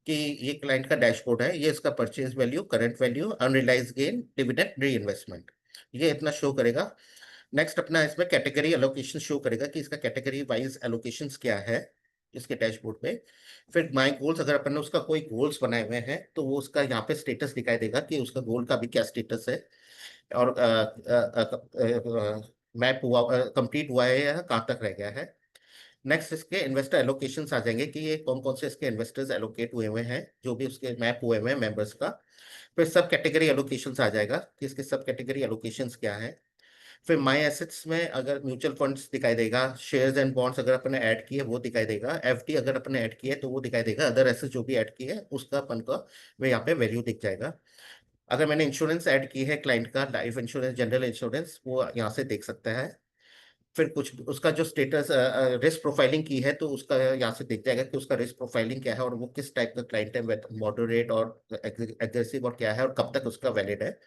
कि ये क्लाइंट का डैशबोर्ड है, ये इसका purchase value, current value, unrealised gain, dividend, reinvestment, ये इतना शो करेगा। नेक्स्ट अपना इसमें कैटेगरी एलोकेशन शो करेगा कि इसका कैटेगरी वाइज एलोकेशन क्या है इसके डैशबोर्ड पे। फिर माई गोल्स, अगर अपन ने उसका कोई गोल्स बनाए हुए हैं तो वो उसका यहाँ पे स्टेटस दिखाई देगा कि उसका गोल का भी क्या स्टेटस है, और मैप हुआ, कंप्लीट हुआ है या कहाँ तक रह गया है। नेक्स्ट इसके इन्वेस्टर एलोकेशंस आ जाएंगे कि ये कौन कौन से इसके इन्वेस्टर्स एलोकेट हुए हुए हैं, जो भी उसके मैप हुए हुए हैं मेंबर्स का। फिर सब कैटेगरी एलोकेशंस आ जाएगा कि इसके सब कैटेगरी एलोकेशंस क्या है। फिर माई एसेट्स में अगर म्यूचुअल फंड्स दिखाई देगा, शेयर्स एंड बॉन्ड्स अगर अपने ऐड किए वो दिखाई देगा, FD अगर अपने ऐड किए तो वो दिखाई देगा, अदर एसेट्स जो भी ऐड किए उसका अपन का वो यहाँ पे वैल्यू दिख जाएगा। अगर मैंने इंश्योरेंस ऐड की है क्लाइंट का, लाइफ इंश्योरेंस, जनरल इंश्योरेंस, वो यहाँ से देख सकता है। फिर कुछ उसका जो स्टेटस रिस्क प्रोफाइलिंग की है तो उसका यहाँ से दिख जाएगा कि उसका रिस्क प्रोफाइलिंग क्या है और वो किस टाइप का क्लाइंट है, मॉडरेट और एग्रेसिव और क्या है और कब तक उसका वैलिड है।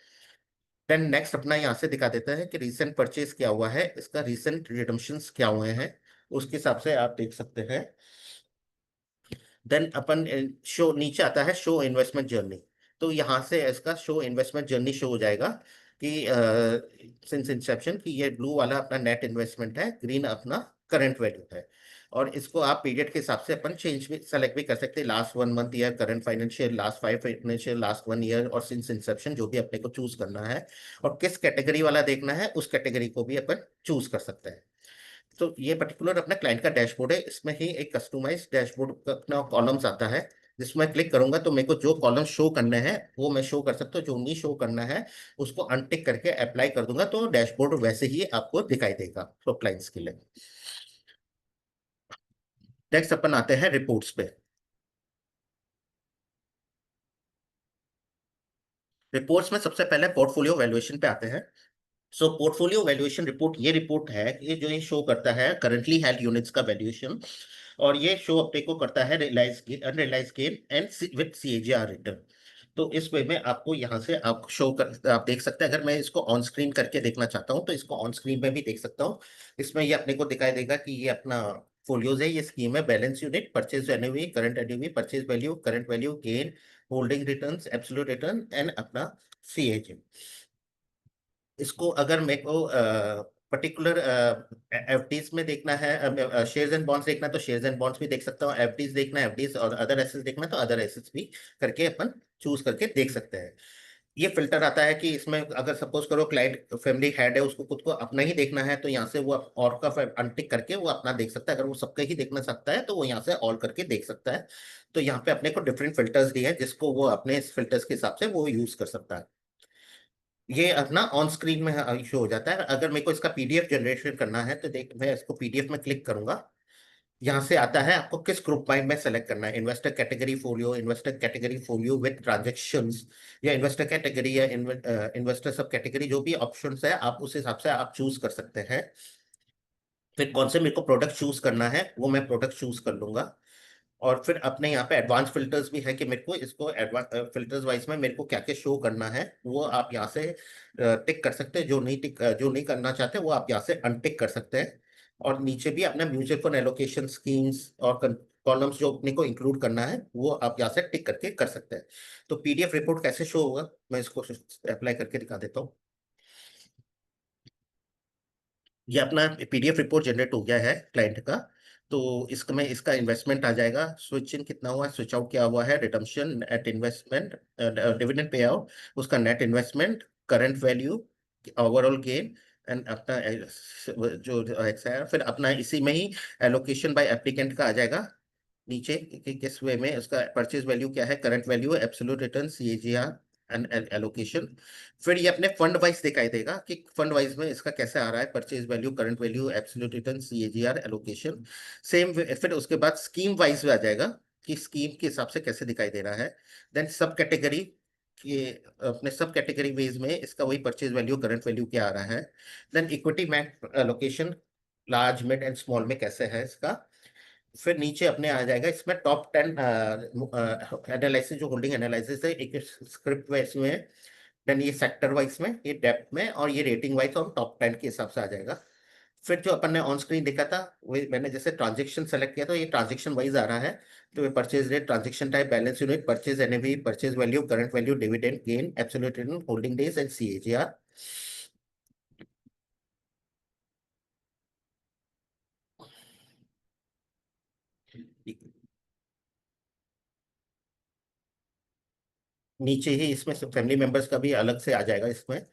देन नेक्स्ट अपना यहाँ से दिखा देता है कि रीसेंट परचेज क्या हुआ है, इसका रीसेंट रिडम्पशंस क्या हुए हैं, उसके हिसाब से आप देख सकते हैं। देन अपन शो नीचे आता है शो इन्वेस्टमेंट जर्नी, तो यहाँ से इसका शो इन्वेस्टमेंट जर्नी शो हो जाएगा कि सिंस इंसेप्शन, कि ये ब्लू वाला अपना नेट इन्वेस्टमेंट है, ग्रीन अपना करंट वैल्यू है। और इसको आप पीरियड के हिसाब से अपन चेंज भी सेलेक्ट भी कर सकते हैं, last 1 month year, current financial, last 5 financial, last 1 year, और सिंस इंसेप्शन, जो भी अपने को चूज करना है। और किस कैटेगरी वाला देखना है उस कैटेगरी को भी अपन चूज कर सकते हैं। तो ये पर्टिकुलर अपना क्लाइंट का डैशबोर्ड है, इसमें ही एक कस्टमाइज डैशबोर्ड का अपना कॉलम्स आता है, जिसमें क्लिक करूंगा तो मेरे को जो कॉलम शो करने हैं वो मैं शो कर सकता हूँ, जो नहीं शो करना है उसको अनटिक करके अप्लाई कर दूंगा, तो डैशबोर्ड वैसे ही आपको दिखाई देगा तो क्लाइंट्स के लिए। नेक्स्ट अपन आते हैं रिपोर्ट्स पे। रिपोर्ट्स में सबसे पहले पोर्टफोलियो वैल्यूएशन पे आते हैं। सो पोर्टफोलियो वैल्यूएशन रिपोर्ट ये रिपोर्ट है, ये जो ये शो करता है करंटली हेल्ड यूनिट्स का वैल्यूएशन। और ये शो अपने को करता है realised gain, unrealised gain and with CAGR return. तो इस वे में आपको यहाँ से आप शो कर आप देख सकते हैं। अगर मैं इसको ऑन स्क्रीन करके देखना चाहता हूँ तो इसको ऑन स्क्रीन में भी देख सकता हूँ। इसमें ये अपने को दिखाई देगा कि ये अपना फोलियोज है, ये स्कीम है, balance unit, purchase NAV, current NAV, purchase value, current value, gain, holding returns, absolute return and अपना सीएजी। इसको अगर मेरे को पर्टिकुलर एफडीज में देखना है, शेयर्स एंड बॉन्ड्स देखना है तो शेयर्स एंड बॉन्ड्स भी देख सकता हूँ, एफडीज देखना है एफडीज, और अदर एसेट्स देखना है तो अदर एसेट्स भी करके अपन चूज करके देख सकते हैं। ये फिल्टर आता है कि इसमें अगर सपोज करो क्लाइंट फैमिली हेड है, उसको खुद को अपना ही देखना है तो यहाँ से वो और का अनटिक करके वो अपना देख सकता है। अगर वो सबका ही देखना चाहता है तो वो यहाँ से ऑल करके देख सकता है। तो यहाँ पे अपने को डिफरेंट फिल्टर्स दिए हैं, जिसको वो अपने फिल्टर्स के हिसाब से वो यूज कर सकता है। ये अपना ऑन स्क्रीन में शो हो जाता है। अगर मेरे को इसका पीडीएफ जनरेशन करना है तो देख मैं इसको पीडीएफ में क्लिक करूंगा। यहाँ से आता है आपको किस ग्रुप माइंड में सेलेक्ट करना है, investor category folio, investor category folio with transactions, या इन्वेस्टर कैटेगरी, या इन्वेस्टर सब कैटेगरी, जो भी ऑप्शंस है आप उस हिसाब से आप चूज कर सकते हैं। फिर कौन से मेरे को प्रोडक्ट चूज करना है वो मैं प्रोडक्ट चूज कर लूंगा। और फिर अपने यहाँ पे एडवांस फिल्टर्स भी है कि मेरे को इसको एडवांस फिल्टर्स वाइज में मेरे को क्या क्या शो करना है वो आप यहाँ से टिक कर सकते हैं। जो नहीं टिक जो नहीं करना चाहते वो आप यहाँ से अनटिक कर सकते हैं। और नीचे भी अपना म्यूचुअल फंड एलोकेशन स्कीम्स और कॉलम्स जो अपने को इंक्लूड करना है वो आप यहाँ से टिक करके कर सकते हैं। तो पीडीएफ रिपोर्ट कैसे शो होगा मैं इसको अप्लाई करके दिखा देता हूँ। ये अपना पीडीएफ रिपोर्ट जनरेट हो गया है क्लाइंट का। तो इसमें इसका इन्वेस्टमेंट आ जाएगा, स्विच इन कितना हुआ, स्विच आउट क्या हुआ है, redemption, net investment, dividend pay out, उसका net investment, current value, overall gain, and अपना जो ऐसा है। फिर अपना इसी में ही एलोकेशन बाय एप्लीकेंट का आ जाएगा नीचे कि किस वे में उसका परचेज वैल्यू क्या है, current value, absolute return, CAGR and allocation. फिर ये अपने फंड वाइज दिखाई देगा कि फंड वाइज में इसका कैसे आ रहा है, purchase value, current value, absolute return, CAGR, allocation. Same फिर उसके बाद स्कीम वाइज में आ जाएगा कि स्कीम के हिसाब से कैसे दिखाई दे रहा है। देन सब कैटेगरी कि अपने सब कैटेगरी वेज में इसका वही परचेज वैल्यू, करंट वैल्यू क्या आ रहा है। Then equity mac allocation, large mid and small में कैसे है इसका। फिर नीचे अपने आ जाएगा इसमें टॉप 10 एनालिसिस, जो होल्डिंग एनालिसिस है एक स्क्रिप्ट वाइज में। देन ये सेक्टर वाइज में, ये डेप्थ में, और ये रेटिंग वाइज और टॉप 10 के हिसाब से आ जाएगा। फिर जो अपन ने ऑन स्क्रीन देखा था वही मैंने जैसे ट्रांजेक्शन सेलेक्ट किया तो ये ट्रांजेक्शन वाइज आ रहा है। तो ये purchase rate, transaction type, balance unit, purchase NAV, purchase value, current value, dividend, gain, absolute return, holding days and CAGR. नीचे ही इसमें फैमिली मेंबर्स का भी अलग से आ जाएगा इसमें।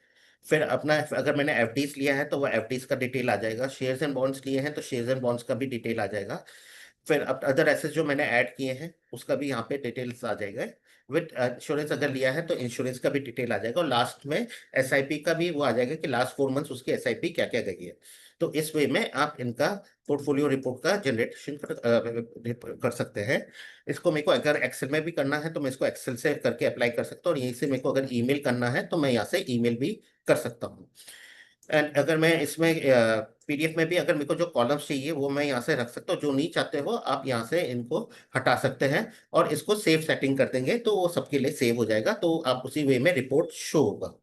फिर अपना अगर मैंने एफडीज लिया है तो वो एफडीज का डिटेल आ जाएगा, शेयर्स एंड बॉन्ड्स लिए हैं तो शेयर्स एंड बॉन्ड्स का भी डिटेल आ जाएगा। फिर अब अदर एसेट्स जो मैंने ऐड किए हैं उसका भी यहाँ पे डिटेल्स आ जाएगा। विद इंश्योरेंस अगर लिया है तो इंश्योरेंस का भी डिटेल आ जाएगा, और लास्ट में एसआईपी का भी वो आ जाएगा कि लास्ट 4 मंथ्स उसकी एसआईपी क्या क्या गई है। तो इस वे में आप इनका पोर्टफोलियो रिपोर्ट का जनरेशन कर सकते हैं। इसको मेरे को अगर एक्सेल में भी करना है तो मैं इसको एक्सेल से करके अप्लाई कर सकता हूँ, और यहीं से मेरे को अगर ईमेल करना है तो मैं यहाँ से ईमेल भी कर सकता हूँ। एंड अगर मैं इसमें पीडीएफ में भी अगर मेरे को जो कॉलम्स चाहिए वो मैं यहाँ से रख सकता हूँ, जो नहीं चाहते हो आप यहाँ से इनको हटा सकते हैं। और इसको सेव सेटिंग कर देंगे तो वो सबके लिए सेव हो जाएगा, तो आप उसी वे में रिपोर्ट शो होगा।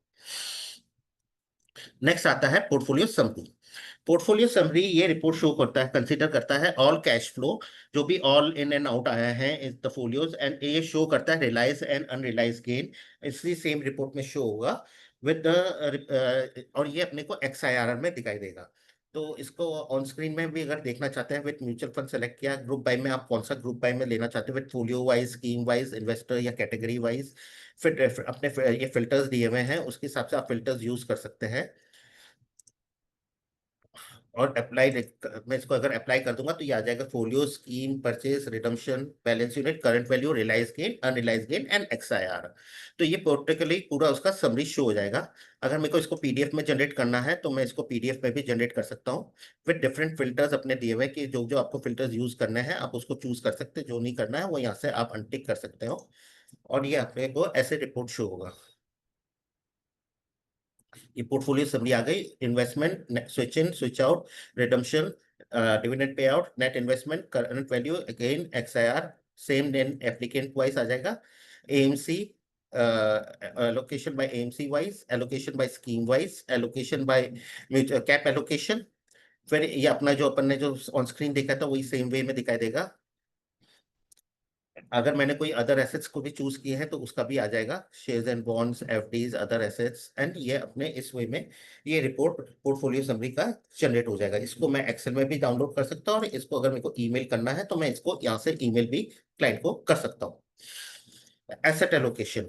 नेक्स्ट आता है पोर्टफोलियो समरी। पोर्टफोलियो समरी ये रिपोर्ट शो करता है, कंसीडर करता है ऑल कैश फ्लो, जो भी ऑल इन एंड आउट आया है इस द फोलियोज, एंड ये शो करता है रियलाइज एंड अनरियलाइज गेन, इसी सेम रिपोर्ट में शो होगा विद द। और ये अपने को XIRR में दिखाई देगा। तो इसको ऑन स्क्रीन में भी अगर देखना चाहते हैं, विद म्यूचुअल फंड सेलेक्ट किया, ग्रुप बाय में आप कौन सा ग्रुप बाय में लेना चाहते हैं, with folio wise, scheme wise, investor या कैटेगरी वाइज, फिर ये फिल्टर्स दिए हुए हैं, उसके हिसाब से आप फिल्टर्स यूज कर सकते हैं। और अप्लाई, मैं इसको अगर अप्लाई कर दूंगा तो ये आ जाएगा, folio, scheme, purchase, redemption, balance unit, current value, realised gain, unrealised gain and XIR। तो ये पोर्टिकली पूरा उसका समरी शो हो जाएगा। अगर मेरे को इसको पीडीएफ में जनरेट करना है तो मैं इसको पीडीएफ में भी जनरेट कर सकता हूँ, विद डिफरेंट फिल्टर्स अपने दिए हुए कि जो जो आपको फिल्टर्स यूज करने हैं आप उसको चूज कर सकते हैं, जो नहीं करना है वो यहाँ से आप अनटिक कर सकते हो। और ये अपने को ऐसे रिपोर्ट शो होगा। ये पोर्टफोलियो समरी आ गई, investment, switch in, switch out, redemption, dividend पे out, net investment, current value, again XIR, same then applicant wise आ जाएगा, AMC, allocation by AMC wise, allocation by scheme wise, allocation by cap allocation. फिर ये अपना जो अपन ने जो on screen देखा था वही सेम वे में दिखाई देगा। अगर मैंने कोई अदर एसेट्स को भी चूज किए हैं तो उसका भी आ जाएगा, shares and bonds, FDs, other assets, and ये अपने इस वे में ये रिपोर्ट पोर्टफोलियो समरी का जनरेट हो जाएगा। इसको मैं एक्सेल में भी डाउनलोड कर सकता हूँ, और इसको अगर मेरे को ईमेल करना है तो मैं इसको यहाँ से ईमेल भी क्लाइंट को कर सकता हूँ। एसेट एलोकेशन,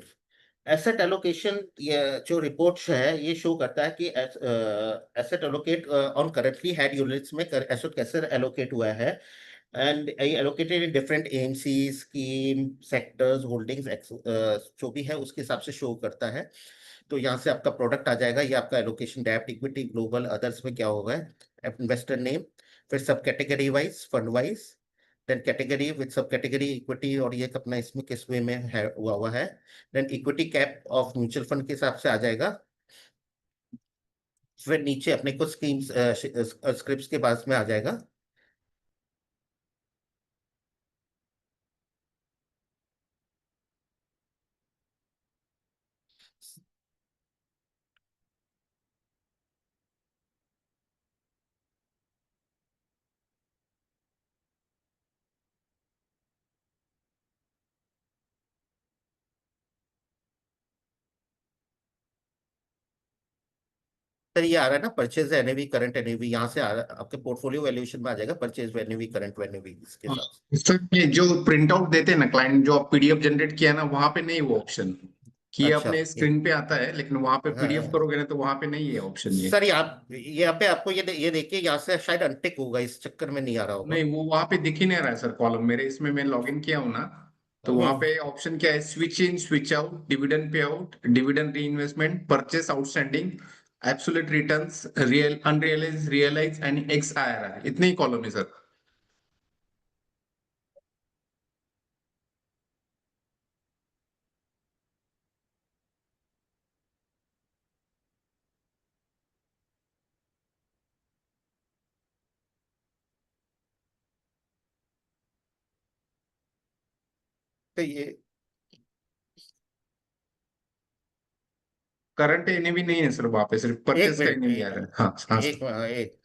एसेट एलोकेशन, ये जो रिपोर्ट्स है ये शो करता है कि asset allocate on currently had units में एसेट कैसे एलोकेट हुआ है, and allocated in different AMC, scheme, sectors, holdings, जो भी है उसके हिसाब से शो करता है। तो यहाँ से आपका प्रोडक्ट आ जाएगा, ये आपका एलोकेशन, डेब्ट, इक्विटी, ग्लोबल, अदर्स में क्या होगा, इन्वेस्टर नेम, फिर sub category wise, fund wise, then category with sub category, equity, और ये अपना इसमें किस वे में है हुआ हुआ है, then equity cap of mutual fund के हिसाब से आ जाएगा। फिर नीचे अपने को स्कीम्स, स्क्रिप्ट के पास में आ जाएगा। सर ये आ रहा है ना, परचेज एनएवी, करंट एनएवी, यहाँ से आ रहा है आपके पोर्टफोलियो वैल्यूएशन में आ जाएगा, परचेज एनएवी, करंट एनएवी, इसके हाँ, हिसाब से। सर ये जो प्रिंट आउट देते हैं ना क्लाइंट, जो आप पीडीएफ जनरेट किया ना, वहां पे नहीं वो ऑप्शन कि ये अच्छा, अपने ये, स्क्रीन पे आता है, लेकिन वहां पे हाँ, पीडीएफ हाँ। करोगे ना तो वहां पे नहीं है ऑप्शन ये। सर यहाँ पे आपको ये देखिए, यहाँ से शायद अनटिक होगा, इस चक्कर में नहीं आ रहा होगा। नहीं, वो वहां पे दिख ही नहीं रहा है सर कॉलम, मेरे इसमें मैं लॉगिन किया हूं ना, तो वहां हम्म। पे ऑप्शन क्या है, switch in, switch out, dividend पे out, dividend reinvestment, purchase outstanding, absolute returns, real unrealised, realised and X R, इतने ही कॉलम है सर। तो ये करंट इन्हें भी नहीं है सर, वहां पे सिर्फ एक परचेस का मिनट, इन्हें भी आ रहा है। हाँ हाँ एक सर। एक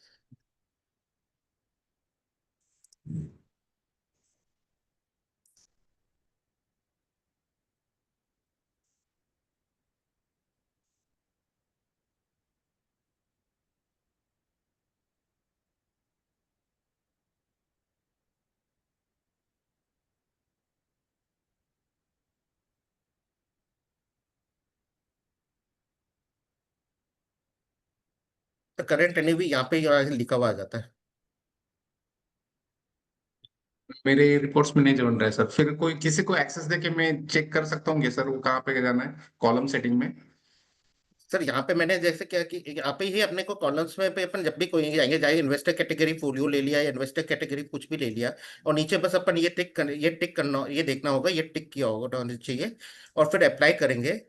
तो करंट एनएवी यहाँ पे लिखा हुआ आ जाता है। मेरे रिपोर्ट्स में नहीं जोड़ रहा है सर, फिर कोई किसी को एक्सेस देके मैं चेक कर सकता हूँ क्या सर, वो कहाँ पे जाना है कॉलम सेटिंग में? सर यहाँ पे मैंने जैसे क्या कि यहाँ पे ही अपने को कॉलम्स में पे अपन जब भी कोई जाएंगे, जाए इन्वेस्टर कैटेगरी फोलियो ले लिया या इन्वेस्टर कैटेगरी कुछ भी ले लिया, और नीचे बस अपन ये टिक करना, ये देखना होगा, ये टिक किया होगा होना चाहिए, और फिर अप्लाई करेंगे।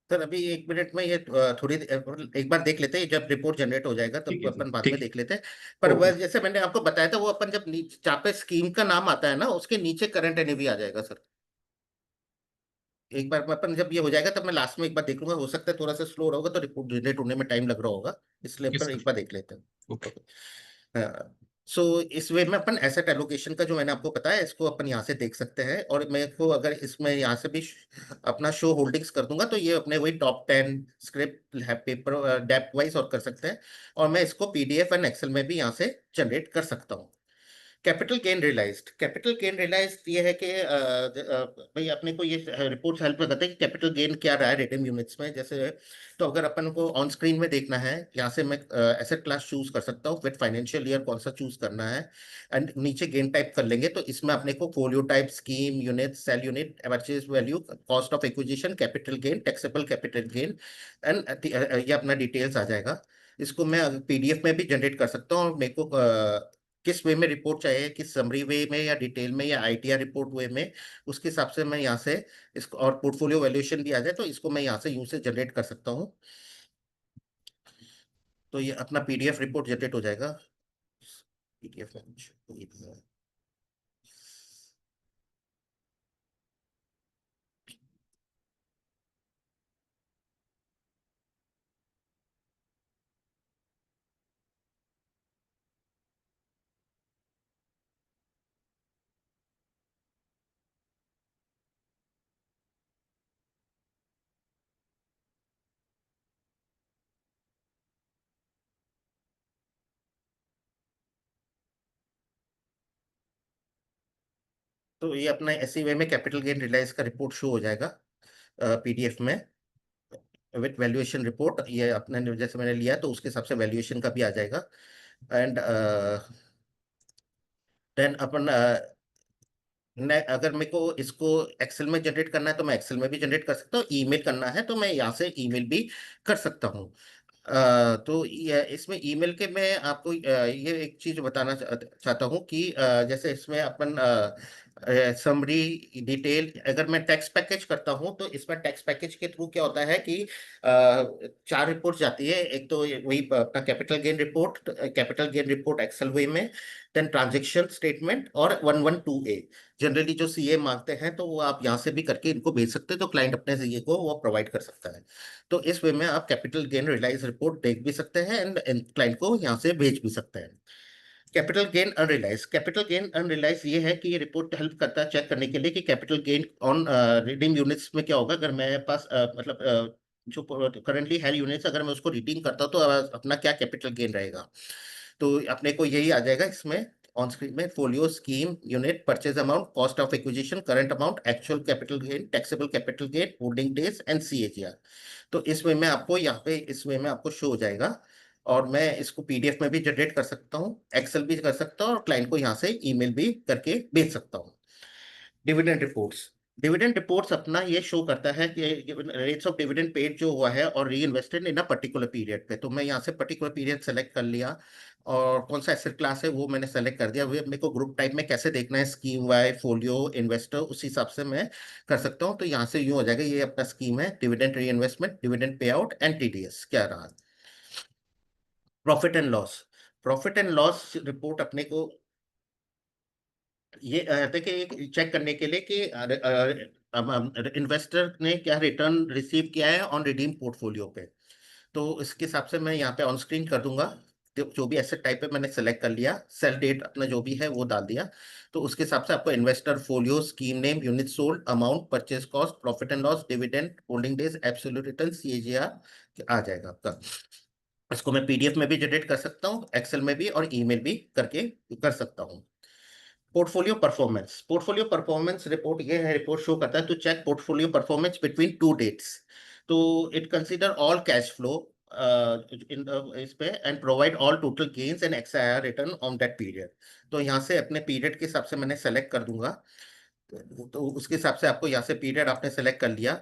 सर अभी 1 मिनट में ये एक बार देख लेते हैं, जब रिपोर्ट जनरेट हो जाएगा ठीक तब है सर, अपन बाद में ठीक देख लेते हैं। है। पर ओके। जैसे मैंने आपको बताया था, वो अपन जब नीचे जहाँ पे स्कीम का नाम आता है ना, उसके नीचे करंट एनएवी आ जाएगा सर। एक बार अपन जब ये हो जाएगा तब मैं लास्ट में एक बार देख लूंगा, हो सकता है थोड़ा सा स्लो होगा तो रिपोर्ट जनरेट होने में टाइम लग रहा होगा, इसलिए यस अपन एक सर। बार देख लेते हैं। ओके। ओके। हाँ। सो इस वे में अपन एसेट एलोकेशन का जो मैंने आपको बताया, इसको अपन यहाँ से देख सकते हैं। और मेरे को अगर इसमें यहाँ से भी अपना शो होल्डिंग्स कर दूंगा तो ये अपने वही top 10 script paper depth wise और कर सकते हैं। और मैं इसको पीडीएफ एंड एक्सेल में भी यहाँ से जनरेट कर सकता हूँ। कैपिटल गेन रियलाइज्ड ये है कि भाई अपने को ये रिपोर्ट हेल्प में करते हैं कि कैपिटल गेन क्या रहा है रिडीम यूनिट्स में। जैसे तो अगर अपन को ऑन स्क्रीन में देखना है, यहाँ से मैं एसेट क्लास चूज कर सकता हूँ, विद फाइनेंशियल ईयर कौन सा चूज करना है। एंड नीचे गेन टाइप कर लेंगे तो इसमें अपने को folio type, scheme unit, sale unit, purchase value, cost of acquisition, capital gain, taxable capital gain and ये अपना डिटेल्स आ जाएगा। इसको मैं पीडीएफ में भी जनरेट कर सकता हूँ। और मेरे को किस वे में रिपोर्ट चाहिए, किस समरी वे में या डिटेल में या आईटीआर रिपोर्ट वे में, उसके हिसाब से मैं यहाँ से इसको, और पोर्टफोलियो वैल्यूएशन भी आ जाए तो इसको मैं यहाँ से यूं से जनरेट कर सकता हूँ। तो ये अपना पीडीएफ रिपोर्ट जनरेट हो जाएगा। पीडीएफ में तो ये अपना ऐसी वे में कैपिटल गेन रियलाइज का रिपोर्ट शो हो जाएगा पीडीएफ में, विथ वैल्यूएशन रिपोर्ट। ये अपने जैसे मैंने लिया तो उसके हिसाब से वैल्यूएशन का भी आ जाएगा। एंड देन अपन अगर मेरे को इसको एक्सेल में जनरेट करना है तो मैं एक्सेल में भी जनरेट कर सकता हूँ। ईमेल करना है तो मैं यहाँ से ईमेल भी कर सकता हूँ। तो ये इसमें ईमेल के मैं आपको ये एक चीज बताना चाहता हूँ कि जैसे इसमें अपन समरी डिटेल, अगर मैं टेक्स्ट पैकेज करता हूँ तो इसमें टेक्स्ट पैकेज के थ्रू क्या होता है कि 4 रिपोर्ट जाती है। एक तो वही अपना कैपिटल गेन रिपोर्ट एक्सेल वे में, देन ट्रांजेक्शन स्टेटमेंट और 112A। जनरली जो सीए मांगते हैं तो वो आप यहाँ से भी करके इनको भेज सकते हैं, तो क्लाइंट अपने सीए को वो प्रोवाइड कर सकता है। तो इस वे में आप कैपिटल गेन रियलाइज रिपोर्ट देख भी सकते हैं एंड क्लाइंट को यहाँ से भेज भी सकते हैं। कैपिटल गेन अनरियलाइज ये है कि ये रिपोर्ट हेल्प करता है चेक करने के लिए कि capital gain on redeem units में क्या होगा। अगर मेरे पास मतलब जो करंटली है यूनिट्स, अगर मैं उसको रिडीम करता हूँ तो अपना क्या कैपिटल गेन रहेगा। तो अपने को यही आ जाएगा इसमें ऑन स्क्रीन में, folio, scheme unit, purchase amount, cost of acquisition, current amount, actual capital gain, taxable capital gain, holding days and CAGR. तो इस वे में आपको यहाँ पे इस वे में आपको शो हो जाएगा। और मैं इसको पीडीएफ में भी जनरेट कर सकता हूँ, एक्सेल भी कर सकता हूँ, और क्लाइंट को यहाँ से ईमेल भी करके भेज सकता हूँ। डिविडेंड रिपोर्ट्स अपना ये शो करता है कि रेट्स ऑफ डिविडेंड पेड जो हुआ है और री invested in a particular period पे। तो मैं यहाँ से पर्टिकुलर पीरियड सेलेक्ट कर लिया, और कौन सा एसेट क्लास है वो मैंने सेलेक्ट कर दिया। मेरे को ग्रुप टाइप में कैसे देखना है, स्कीम वाई, फोलियो, इन्वेस्टर, उस हिसाब से मैं कर सकता हूँ। तो यहाँ से यूँ हो जाएगा, ये अपना स्कीम है, डिविडेंड री investment, dividend pay out and TDS क्या रहा। Profit and loss, profit and loss report अपने को ये देखिए चेक करने के लिए कि इन्वेस्टर ने क्या रिटर्न रिसीव किया है ऑन रिडीम पोर्टफोलियो पे। तो इसके हिसाब से मैं यहाँ पे ऑन स्क्रीन कर दूंगा। तो जो भी एसेट टाइप है मैंने सेलेक्ट कर लिया, सेल डेट अपना जो भी है वो डाल दिया। तो उसके हिसाब से आपको investor, folio, scheme name, unit sold, amount, purchase cost, profit and loss, dividend, holding days, absolute return, CAGR आ जाएगा आपका। इसको मैं पीडीएफ में भी जनरेट कर सकता हूँ, एक्सेल में भी, और ईमेल भी करके कर सकता हूँ। पोर्टफोलियो परफॉर्मेंस रिपोर्ट ये है, रिपोर्ट शो करता है to check portfolio performance between 2 dates. तो it consider all cash flow in इस पे and provide all total gains and XIR return on that period. तो यहाँ से अपने पीरियड के हिसाब से मैंने सेलेक्ट कर दूंगा। तो उसके हिसाब से आपको यहाँ से पीरियड आपने सेलेक्ट कर लिया,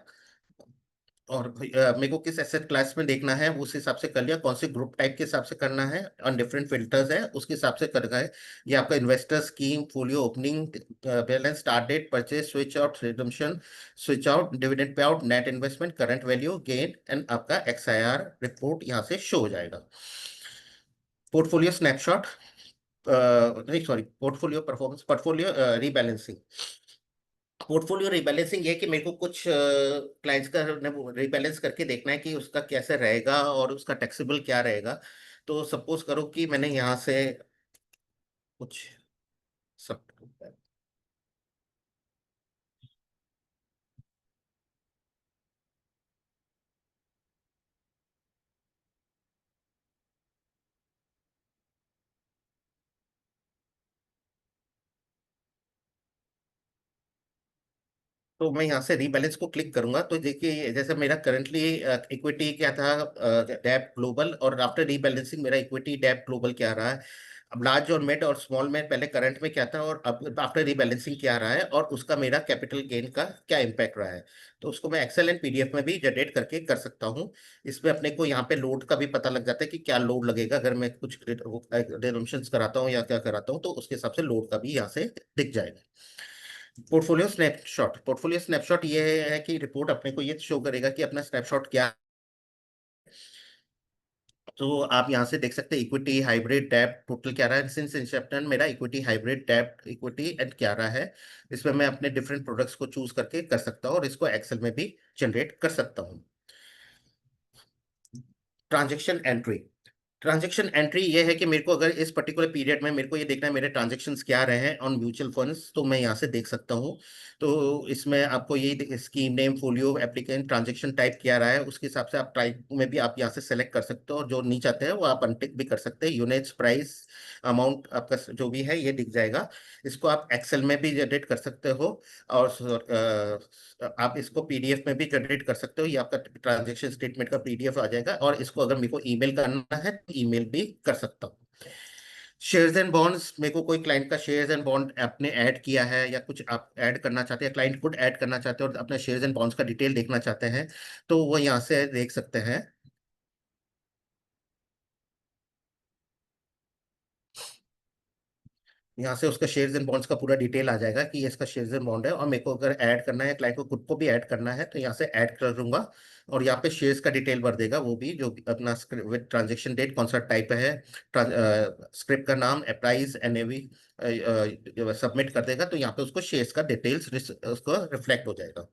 और मेरे को किस एसेट क्लास में देखना है उस हिसाब से कर लिया, कौन से ग्रुप टाइप के हिसाब से करना है, और डिफरेंट फिल्टर्स है उसके हिसाब से करना है। ये आपका investor scheme, folio opening balance, start date, purchase, switch out, redemption, switch out, dividend पे out, net investment, current value, gain and आपका XIR रिपोर्ट यहाँ से शो हो जाएगा। पोर्टफोलियो स्नैपशॉट, नहीं sorry, portfolio performance, portfolio rebalancing. Portfolio rebalancing ये कि मेरे को कुछ क्लाइंट्स का रिबैलेंस करके देखना है कि उसका कैसे रहेगा और उसका टैक्सेबल क्या रहेगा। तो सपोज करो कि मैंने यहाँ से कुछ सब, तो मैं यहाँ से रीबैलेंस को क्लिक करूंगा तो देखिए जैसे मेरा करंटली इक्विटी क्या था, डेप ग्लोबल, और आफ्टर रीबैलेंसिंग मेरा इक्विटी डेप ग्लोबल क्या रहा है। अब लार्ज और मिड और स्मॉल में पहले करंट में क्या था और अब आफ्टर रीबैलेंसिंग क्या रहा है, और उसका मेरा कैपिटल गेन का क्या इम्पैक्ट रहा है। तो उसको मैं एक्सेल एंड PDF में भी जनरेट करके कर सकता हूँ। इसमें अपने को यहाँ पे लोड का भी पता लग जाता है कि क्या लोड लगेगा अगर मैं कुछ रिडम्पशंस कराता हूँ या क्या कराता हूँ, तो उसके हिसाब से लोड का भी यहाँ से दिख जाएगा। पोर्टफोलियो स्नैपशॉट, पोर्टफोलियो स्नैपशॉट ये है कि रिपोर्ट अपने को ये शो करेगा कि अपना स्नैपशॉट क्या। तो आप यहाँ से देख सकते हैं इक्विटी हाइब्रिड डेब्ट टोटल क्या रहा है सिंस इंसेप्शन, मेरा इक्विटी हाइब्रिड डेब्ट इक्विटी एंड क्या रहा है। इसमें मैं अपने डिफरेंट प्रोडक्ट्स को चूज करके कर सकता हूँ और इसको एक्सेल में भी जनरेट कर सकता हूँ। ट्रांजेक्शन एंट्री, ट्रांजैक्शन एंट्री ये है कि मेरे को अगर इस पर्टिकुलर पीरियड में मेरे को ये देखना है मेरे ट्रांजैक्शंस क्या रहे हैं ऑन म्यूचुअल फंड्स, तो मैं यहाँ से देख सकता हूँ। तो इसमें आपको ये scheme name, folio, applicant, transaction type क्या रहा है उसके हिसाब से आप टाइप में भी आप यहाँ से सेलेक्ट कर सकते हो, और जो नहीं चाहते हैं वो आप अनटिक भी कर सकते हैं। यूनिट्स, प्राइस, अमाउंट आपका जो भी है ये दिख जाएगा। इसको आप एक्सेल में भी जनरेट कर सकते हो, और आप इसको PDF में भी जनरेट कर सकते हो। ये आपका ट्रांजेक्शन स्टेटमेंट का PDF आ जाएगा, और इसको अगर मेरे को ईमेल करना है तो ईमेल भी कर सकता हूँ। शेयर्स एंड बॉन्ड्स, मेरे को कोई क्लाइंट का शेयर्स एंड बॉन्ड आपने ऐड किया है या कुछ आप ऐड करना चाहते हैं, क्लाइंट खुद ऐड करना चाहते हैं और अपने शेयर्स एंड बॉन्ड्स का डिटेल देखना चाहते हैं, तो वो यहाँ से देख सकते हैं। यहाँ से उसका शेयर्स एंड बॉन्ड्स का पूरा डिटेल आ जाएगा कि ये इसका शेयर्स एंड बॉन्ड है, और मेरे को अगर ऐड करना है क्लाइंट को खुद को भी ऐड करना है तो यहाँ से ऐड कर दूंगा। और यहाँ पे शेयर्स का डिटेल भर देगा वो भी, जो भी अपना विद ट्रांजेक्शन डेट, कौन सा टाइप है, स्क्रिप्ट का नाम, प्राइस, NAV सबमिट कर देगा, तो यहाँ पे उसको शेयर्स का डिटेल्स उसको रिफ्लेक्ट हो जाएगा।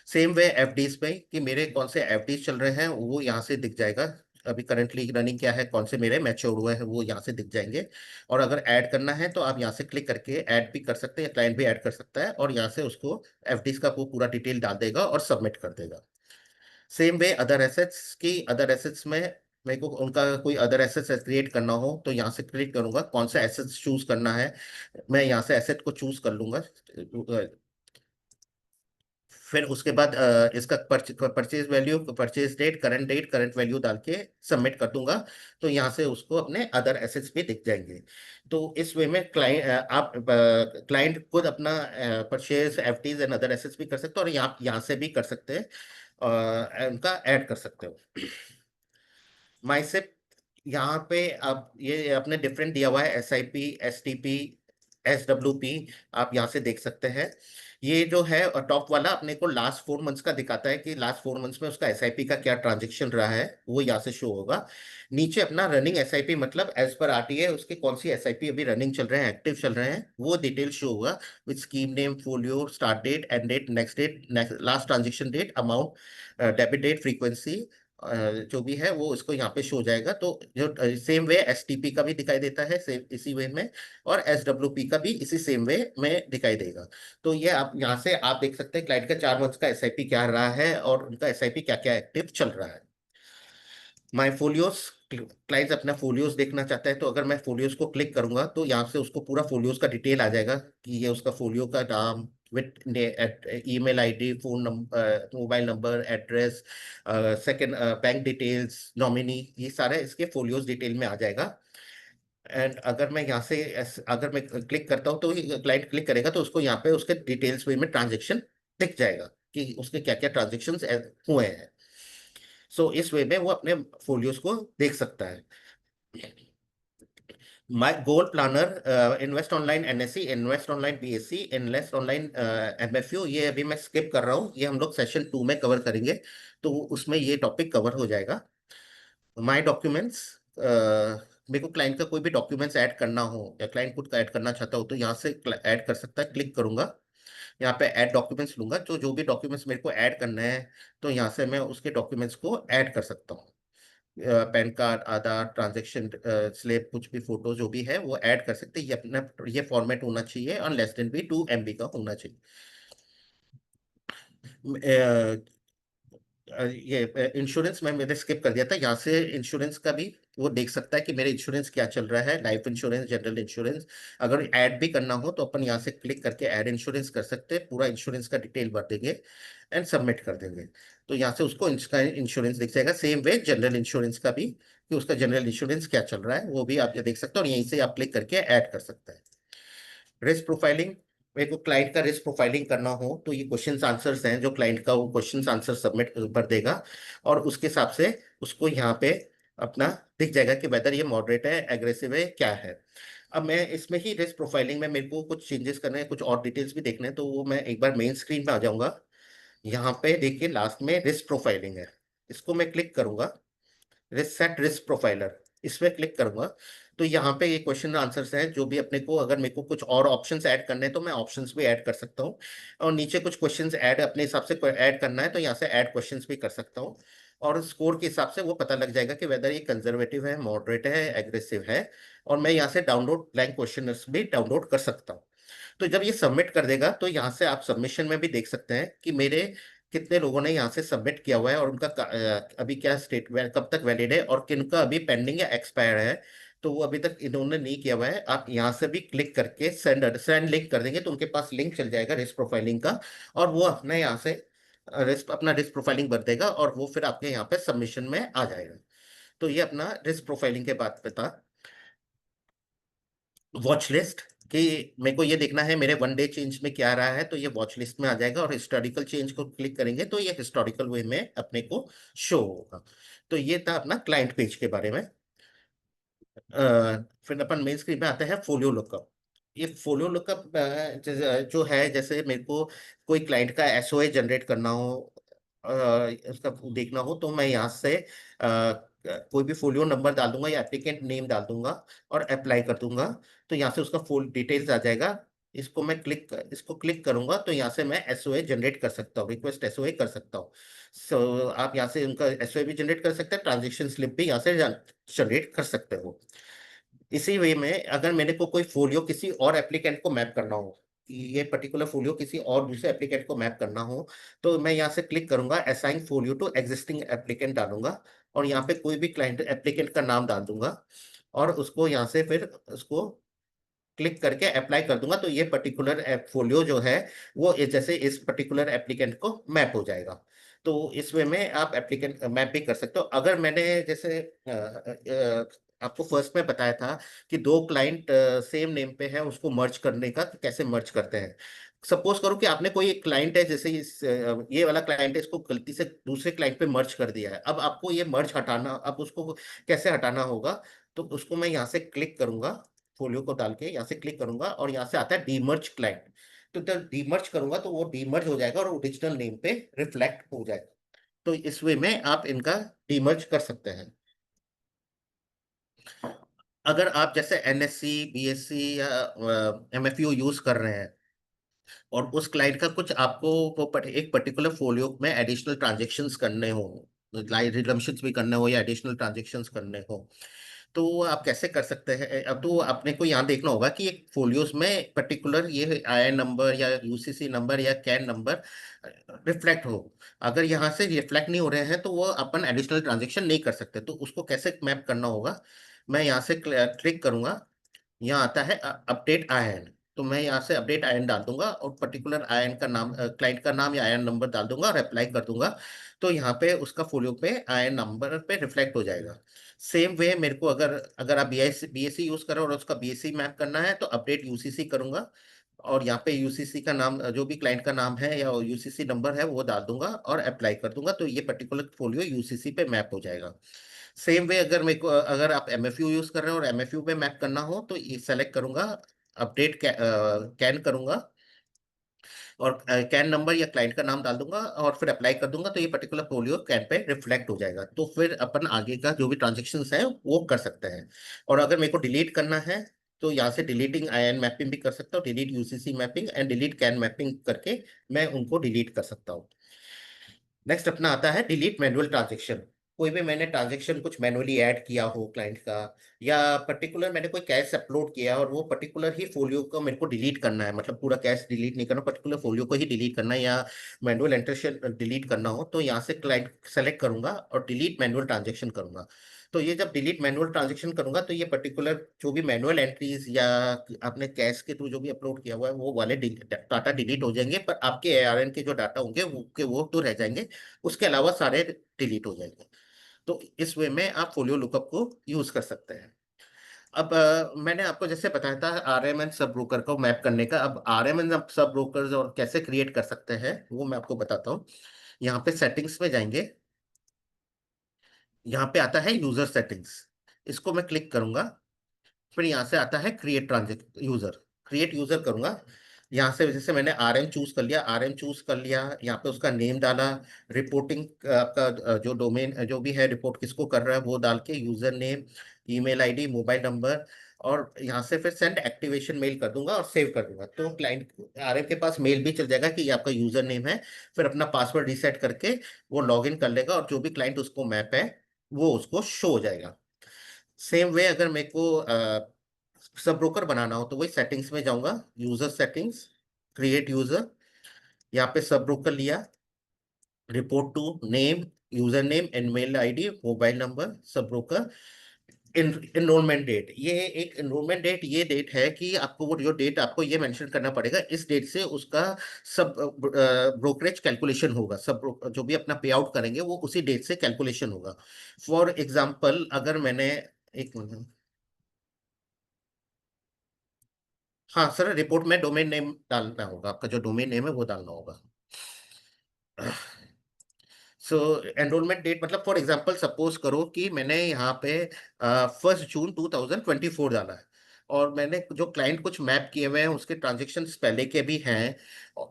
सेम वे FDs में कि मेरे कौन से FDs चल रहे हैं वो यहाँ से दिख जाएगा। अभी करंटली रनिंग क्या है, कौन से मेरे मैच्योर हुए हैं वो यहाँ से दिख जाएंगे। और अगर ऐड करना है तो आप यहाँ से क्लिक करके ऐड भी कर सकते हैं, क्लाइंट भी ऐड कर सकता है, और यहाँ से उसको FDs का वो पूरा डिटेल डाल देगा और सबमिट कर देगा। सेम वे अदर एसेट्स की, अदर एसेट्स में मेरे को उनका कोई अदर एसेट्स क्रिएट करना हो तो यहाँ से क्लिक करूंगा कौन सा एसेट्स चूज करना है, मैं यहाँ से एसेट को चूज कर लूंगा। फिर उसके बाद इसका purchase value, purchase date, current value डाल के सबमिट कर दूंगा, तो यहाँ से उसको अपने अदर एसेट्स भी दिख जाएंगे। तो इस वे में क्लाइंट आप क्लाइंट खुद अपना purchase, FDs and other assets भी कर सकते हो, और यहाँ से भी कर सकते हैं, उनका ऐड कर सकते हो। माइसेप, यहाँ पे आप ये आपने डिफरेंट दिया हुआ है, SIP, STP, SWP, आप यहाँ से देख सकते हैं। ये जो है टॉप वाला अपने को लास्ट 4 मंथ्स का दिखाता है कि लास्ट 4 मंथ्स में उसका SIP का क्या ट्रांजेक्शन रहा है, वो यहाँ से शो होगा। नीचे अपना रनिंग SIP मतलब एज पर RTA उसके कौन सी SIP अभी रनिंग चल रहे हैं, एक्टिव चल रहे हैं, वो डिटेल शो होगा with scheme name, folio, start date, end date, next date, last transaction date, amount, debit date, frequency, जो भी है वो इसको यहाँ पे शो हो जाएगा। तो जो सेम वे STP का भी दिखाई देता है सेम इसी वे में, और SWP का भी इसी सेम वे में दिखाई देगा। तो ये आप यहाँ से आप देख सकते हैं क्लाइंट का 4 मंथ्स का SIP क्या रहा है और उनका SIP क्या क्या एक्टिव चल रहा है। माय फोलियोस, क्लाइंट्स अपना फोलियोस देखना चाहता है तो अगर मैं फोलियोस को क्लिक करूंगा तो यहाँ से उसको पूरा फोलियोस का डिटेल आ जाएगा कि ये उसका फोलियो का नाम with email ID, phone number, mobile number, address, second bank details, nominee, ये सारे इसके फोलियोस डिटेल में आ जाएगा। एंड अगर मैं यहाँ से अगर मैं क्लिक करता हूँ तो क्लाइंट क्लिक करेगा तो उसको यहाँ पे उसके डिटेल्स वे में ट्रांजेक्शन दिख जाएगा कि उसके क्या क्या ट्रांजेक्शन हुए हैं। सो इस वे में वो अपने फोलियोज को देख सकता है। My goal planner, invest online NSC, invest online BSC, invest online MFU, ये अभी मैं स्किप कर रहा हूँ, ये हम लोग सेशन 2 में कवर करेंगे, तो उसमें ये टॉपिक कवर हो जाएगा। माई डॉक्यूमेंट्स, मेरे को क्लाइंट का कोई भी डॉक्यूमेंट्स ऐड करना हो या क्लाइंट खुद का ऐड करना चाहता हो तो यहाँ से ऐड कर सकता है। क्लिक करूंगा, यहाँ पे ऐड डॉक्यूमेंट्स लूंगा, तो जो भी डॉक्यूमेंट्स मेरे को ऐड करना है तो यहाँ से मैं उसके डॉक्यूमेंट्स को ऐड कर सकता हूँ। पैन कार्ड, आधार, ट्रांजैक्शन स्लिप, कुछ भी फोटो जो भी है वो ऐड कर सकते हैं। ये अपना ये फॉर्मेट होना चाहिए और लेस देन भी 2 MB का होना चाहिए। ये इंश्योरेंस मैं मैंने स्किप कर दिया था, यहाँ से इंश्योरेंस का भी वो देख सकता है कि मेरे इंश्योरेंस क्या चल रहा है, लाइफ इंश्योरेंस, जनरल इंश्योरेंस। अगर ऐड भी करना हो तो अपन यहाँ से क्लिक करके ऐड इंश्योरेंस कर सकते हैं, पूरा इंश्योरेंस का डिटेल भर देंगे एंड सबमिट कर देंगे, तो यहाँ से उसको इसका इंश्योरेंस दिख जाएगा। सेम वे जनरल इंश्योरेंस का भी, कि उसका जनरल इंश्योरेंस क्या चल रहा है वो भी आप ये देख सकते हो, और यहीं से आप क्लिक करके ऐड कर सकते हैं। रिस्क प्रोफाइलिंग, मेरे को क्लाइंट का रिस्क प्रोफाइलिंग करना हो तो ये क्वेश्चंस आंसर्स हैं जो क्लाइंट का वो क्वेश्चंस आंसर सबमिट कर देगा, और उसके हिसाब से उसको यहाँ पे अपना दिख जाएगा कि वेदर ये मॉडरेट है, एग्रेसिव है, क्या है। अब मैं इसमें ही रिस्क प्रोफाइलिंग में मेरे को कुछ चेंजेस करने हैं, कुछ और डिटेल्स भी देखने हैं, तो वो मैं एक बार मेन स्क्रीन पे आ जाऊंगा। यहाँ पे देखिए लास्ट में रिस्क प्रोफाइलिंग है, इसको मैं क्लिक करूंगा। सेट रिस्क प्रोफाइलर, इसमें क्लिक करूंगा तो यहाँ पे ये क्वेश्चन आंसर्स हैं जो भी अपने को, अगर मेरे को कुछ और ऑप्शंस ऐड करने हैं तो मैं ऑप्शंस भी ऐड कर सकता हूँ, और नीचे कुछ क्वेश्चंस ऐड अपने हिसाब से ऐड करना है तो यहाँ से ऐड क्वेश्चंस भी कर सकता हूँ, और स्कोर के हिसाब से वो पता लग जाएगा कि वेदर ये कंजर्वेटिव है, मॉडरेट है, एग्रेसिव है। और मैं यहाँ से डाउनलोड ब्लैंक क्वेश्चन भी डाउनलोड कर सकता हूँ। तो जब ये सबमिट कर देगा तो यहाँ से आप सबमिशन में भी देख सकते हैं कि मेरे कितने लोगों ने यहाँ से सबमिट किया हुआ है, और उनका अभी क्या स्टेट, कब तक वैलिड है, और किन का अभी पेंडिंग या एक्सपायर है, तो वो अभी तक इन्होंने नहीं किया हुआ है। आप यहाँ से भी क्लिक करके सेंड सेंड लिंक कर देंगे तो उनके पास लिंक चल जाएगा रिस्क प्रोफाइलिंग का, और वो अपने यहाँ से रिस्क अपना रिस्क प्रोफाइलिंग भर देगा और वो फिर आपके यहाँ पे सबमिशन में आ जाएगा। तो ये अपना रिस्क प्रोफाइलिंग के बाद पता। वॉच लिस्ट, कि मेरे को ये देखना है मेरे 1 डे चेंज में क्या रहा है, तो ये वॉच लिस्ट में आ जाएगा, और हिस्टोरिकल चेंज को क्लिक करेंगे तो ये हिस्टोरिकल वे में अपने को शो होगा। तो ये था अपना क्लाइंट पेज के बारे में। फिर अपन मेन स्क्रीन पे आते हैं फोलियो लुकअप। ये फोलियो लुकअप जो है, जैसे मेरे को कोई क्लाइंट का एसओए जनरेट करना हो, उसका देखना हो, तो मैं यहाँ से कोई भी फोलियो नंबर डाल दूंगा या एप्लीकेंट नेम डाल दूंगा और अप्लाई कर दूंगा, तो यहाँ से उसका फुल डिटेल्स आ जाएगा। इसको क्लिक करूंगा तो यहाँ से मैं एसओए जनरेट कर सकता हूँ, रिक्वेस्ट एसओए कर सकता हूँ। सो आप यहाँ से उनका एसओए भी जनरेट कर सकते हैं, ट्रांजेक्शन स्लिप भी यहाँ से जनरेट कर सकते हो। इसी वे में अगर मेरे को कोई फोलियो किसी और एप्लीकेंट को मैप करना हो, ये पर्टिकुलर फोलियो किसी और दूसरे एप्लीकेंट को मैप करना हो, तो मैं यहाँ से क्लिक करूंगा, assign folio to existing applicant डालूंगा, और यहाँ पे कोई भी क्लाइंट एप्लीकेंट का नाम डाल दूंगा, और उसको यहाँ से फिर उसको क्लिक करके अप्लाई कर दूंगा, तो ये पर्टिकुलर फोलियो जो है वो जैसे इस पर्टिकुलर एप्लीकेंट को मैप हो जाएगा। तो इस वे में आप एप्लीकेंट मैप भी कर सकते हो। अगर मैंने जैसे आपको फर्स्ट में बताया था कि 2 क्लाइंट सेम नेम पे है, उसको मर्ज करने का तो कैसे मर्ज करते हैं। सपोज करो कि आपने कोई एक क्लाइंट है, जैसे ये वाला क्लाइंट है, इसको गलती से दूसरे क्लाइंट पे मर्ज कर दिया है, अब आपको ये मर्ज हटाना, अब उसको कैसे हटाना होगा, तो उसको मैं यहाँ से क्लिक करूंगा, फोलियो को डाल के यहाँ से क्लिक करूंगा, और यहाँ से आता है डीमर्ज क्लाइंट, तो जब डीमर्ज करूंगा तो वो डीमर्ज हो जाएगा और ओरिजिनल नेम पे रिफ्लेक्ट हो जाएगा। तो इस वे में आप इनका डीमर्ज कर सकते हैं। अगर आप जैसे एनएससी, बीएससी या एमएफयू यूज कर रहे हैं, और उस क्लाइंट का कुछ आपको वो एक पर्टिकुलर फोलियो में एडिशनल ट्रांजेक्शन्स करने हो, लाइट रिडम्पशंस भी करने हो या एडिशनल ट्रांजेक्शन्स करने हो, तो वो आप कैसे कर सकते हैं। अब तो अपने को यहाँ देखना होगा कि एक फोलियोस में पर्टिकुलर ये आईएन नंबर या यूसीसी नंबर या कैन नंबर रिफ्लेक्ट हो। अगर यहाँ से रिफ्लेक्ट नहीं हो रहे हैं तो वो अपन एडिशनल ट्रांजेक्शन नहीं कर सकते, तो उसको कैसे मैप करना होगा। मैं यहाँ से क्लिक करूंगा, यहाँ आता है अपडेट आयन, तो मैं यहाँ से अपडेट आयन डाल दूंगा और पर्टिकुलर आयन का नाम, क्लाइंट का नाम या आयन नंबर डाल दूंगा और अप्लाई कर दूंगा, तो यहाँ पे उसका फोलियो पे आयन नंबर पे रिफ्लेक्ट हो जाएगा। सेम वे मेरे को अगर अगर आप बीएससी यूज करो और उसका बीएससी मैप करना है तो अपडेट यूसीसी करूंगा, और यहाँ पे यूसीसी का नाम, जो भी क्लाइंट का नाम है या यूसीसी नंबर है वो डाल दूंगा और अप्लाई कर दूंगा, तो ये पर्टिकुलर फोलियो यूसीसी पे मैप हो जाएगा। सेम वे अगर मेरे को, अगर आप एमएफयू यूज कर रहे हो और एमएफयू पे मैप करना हो तो ये सेलेक्ट करूंगा, अपडेट कैन करूंगा और कैन नंबर या क्लाइंट का नाम डाल दूंगा और फिर अप्लाई कर दूंगा, तो ये particular polio can pay reflect हो जाएगा। तो फिर अपन आगे का जो भी ट्रांजेक्शन है वो कर सकते हैं। और अगर मेरे को डिलीट करना है तो यहाँ से डिलीटिंग आईएन मैपिंग भी कर सकता हूँ, delete UCC mapping and delete can mapping करके मैं उनको डिलीट कर सकता हूँ। नेक्स्ट अपना आता है डिलीट मैनुअल ट्रांजेक्शन। कोई भी मैंने ट्रांजेक्शन कुछ मैनुअली ऐड किया हो क्लाइंट का, या पर्टिकुलर मैंने कोई कैश अपलोड किया और वो पर्टिकुलर ही फोलियो को मेरे को डिलीट करना है, मतलब पूरा कैश डिलीट नहीं करना, पर्टिकुलर फोलियो को ही डिलीट करना है, या मैनुअल एंटर डिलीट करना हो, तो यहाँ से क्लाइंट सेलेक्ट करूंगा और डिलीट मैनुअल ट्रांजेक्शन करूंगा। तो ये जब डिलीट मैनुअल ट्रांजेक्शन करूंगा तो ये पर्टिकुलर जो भी मैनुअल एंट्रीज या आपने कैश के थ्रू जो भी अपलोड किया हुआ है वो वाले डाटा डिलीट हो जाएंगे, पर आपके एआरएन के जो डाटा होंगे वो तो रह जाएंगे, उसके अलावा सारे डिलीट हो जाएंगे। तो इस वे में आप फोलियो लुकअप को यूज कर सकते हैं। अब मैंने आपको जैसे बताया था आरएमएन सब ब्रोकर को मैप करने का, अब आरएमएन सब ब्रोकर और कैसे क्रिएट कर सकते हैं वो मैं आपको बताता हूँ। यहाँ पे सेटिंग्स में जाएंगे, यहाँ पे आता है यूजर सेटिंग्स, इसको मैं क्लिक करूंगा। फिर यहाँ से आता है क्रिएट ट्रांजेक्ट यूजर, क्रिएट यूजर करूंगा। यहाँ से जैसे मैंने आरएम चूज कर लिया, आरएम चूज कर लिया, यहाँ पे उसका नेम डाला, रिपोर्टिंग आपका जो डोमेन जो भी है रिपोर्ट किसको कर रहा है वो डाल के user name, email ID, mobile number, और यहाँ से फिर सेंड एक्टिवेशन मेल कर दूंगा और सेव कर दूंगा, तो क्लाइंट आरएम के पास मेल भी चल जाएगा कि ये आपका यूजर नेम है। फिर अपना पासवर्ड रीसेट करके वो लॉग इन कर लेगा और जो भी क्लाइंट उसको मैप है वो उसको शो हो जाएगा। सेम वे अगर मेरे को सब ब्रोकर बनाना हो तो वही सेटिंग्स में जाऊंगा, यूजर सेटिंग्स, क्रिएट यूजर, यहाँ पे सब ब्रोकर लिया, report to name, user name, email ID, mobile number, sub broker, enrolment date. ये एक एनरोलमेंट डेट, ये डेट है कि आपको वो जो डेट आपको ये मेंशन करना पड़ेगा, इस डेट से उसका सब ब्रोकरेज कैलकुलेशन होगा, सब जो भी अपना पे आउट करेंगे वो उसी डेट से कैलकुलेशन होगा। फॉर एग्जाम्पल अगर मैंने, एक मिनट, हाँ सर, रिपोर्ट में डोमेन नेम डालना होगा, आपका जो डोमेन नेम है वो डालना होगा। सो एनरोलमेंट डेट मतलब फॉर एग्जांपल सपोज करो कि मैंने यहाँ पे 1 जून 2024 डाला है, और मैंने जो क्लाइंट कुछ मैप किए हुए हैं उसके ट्रांजेक्शन पहले के भी हैं,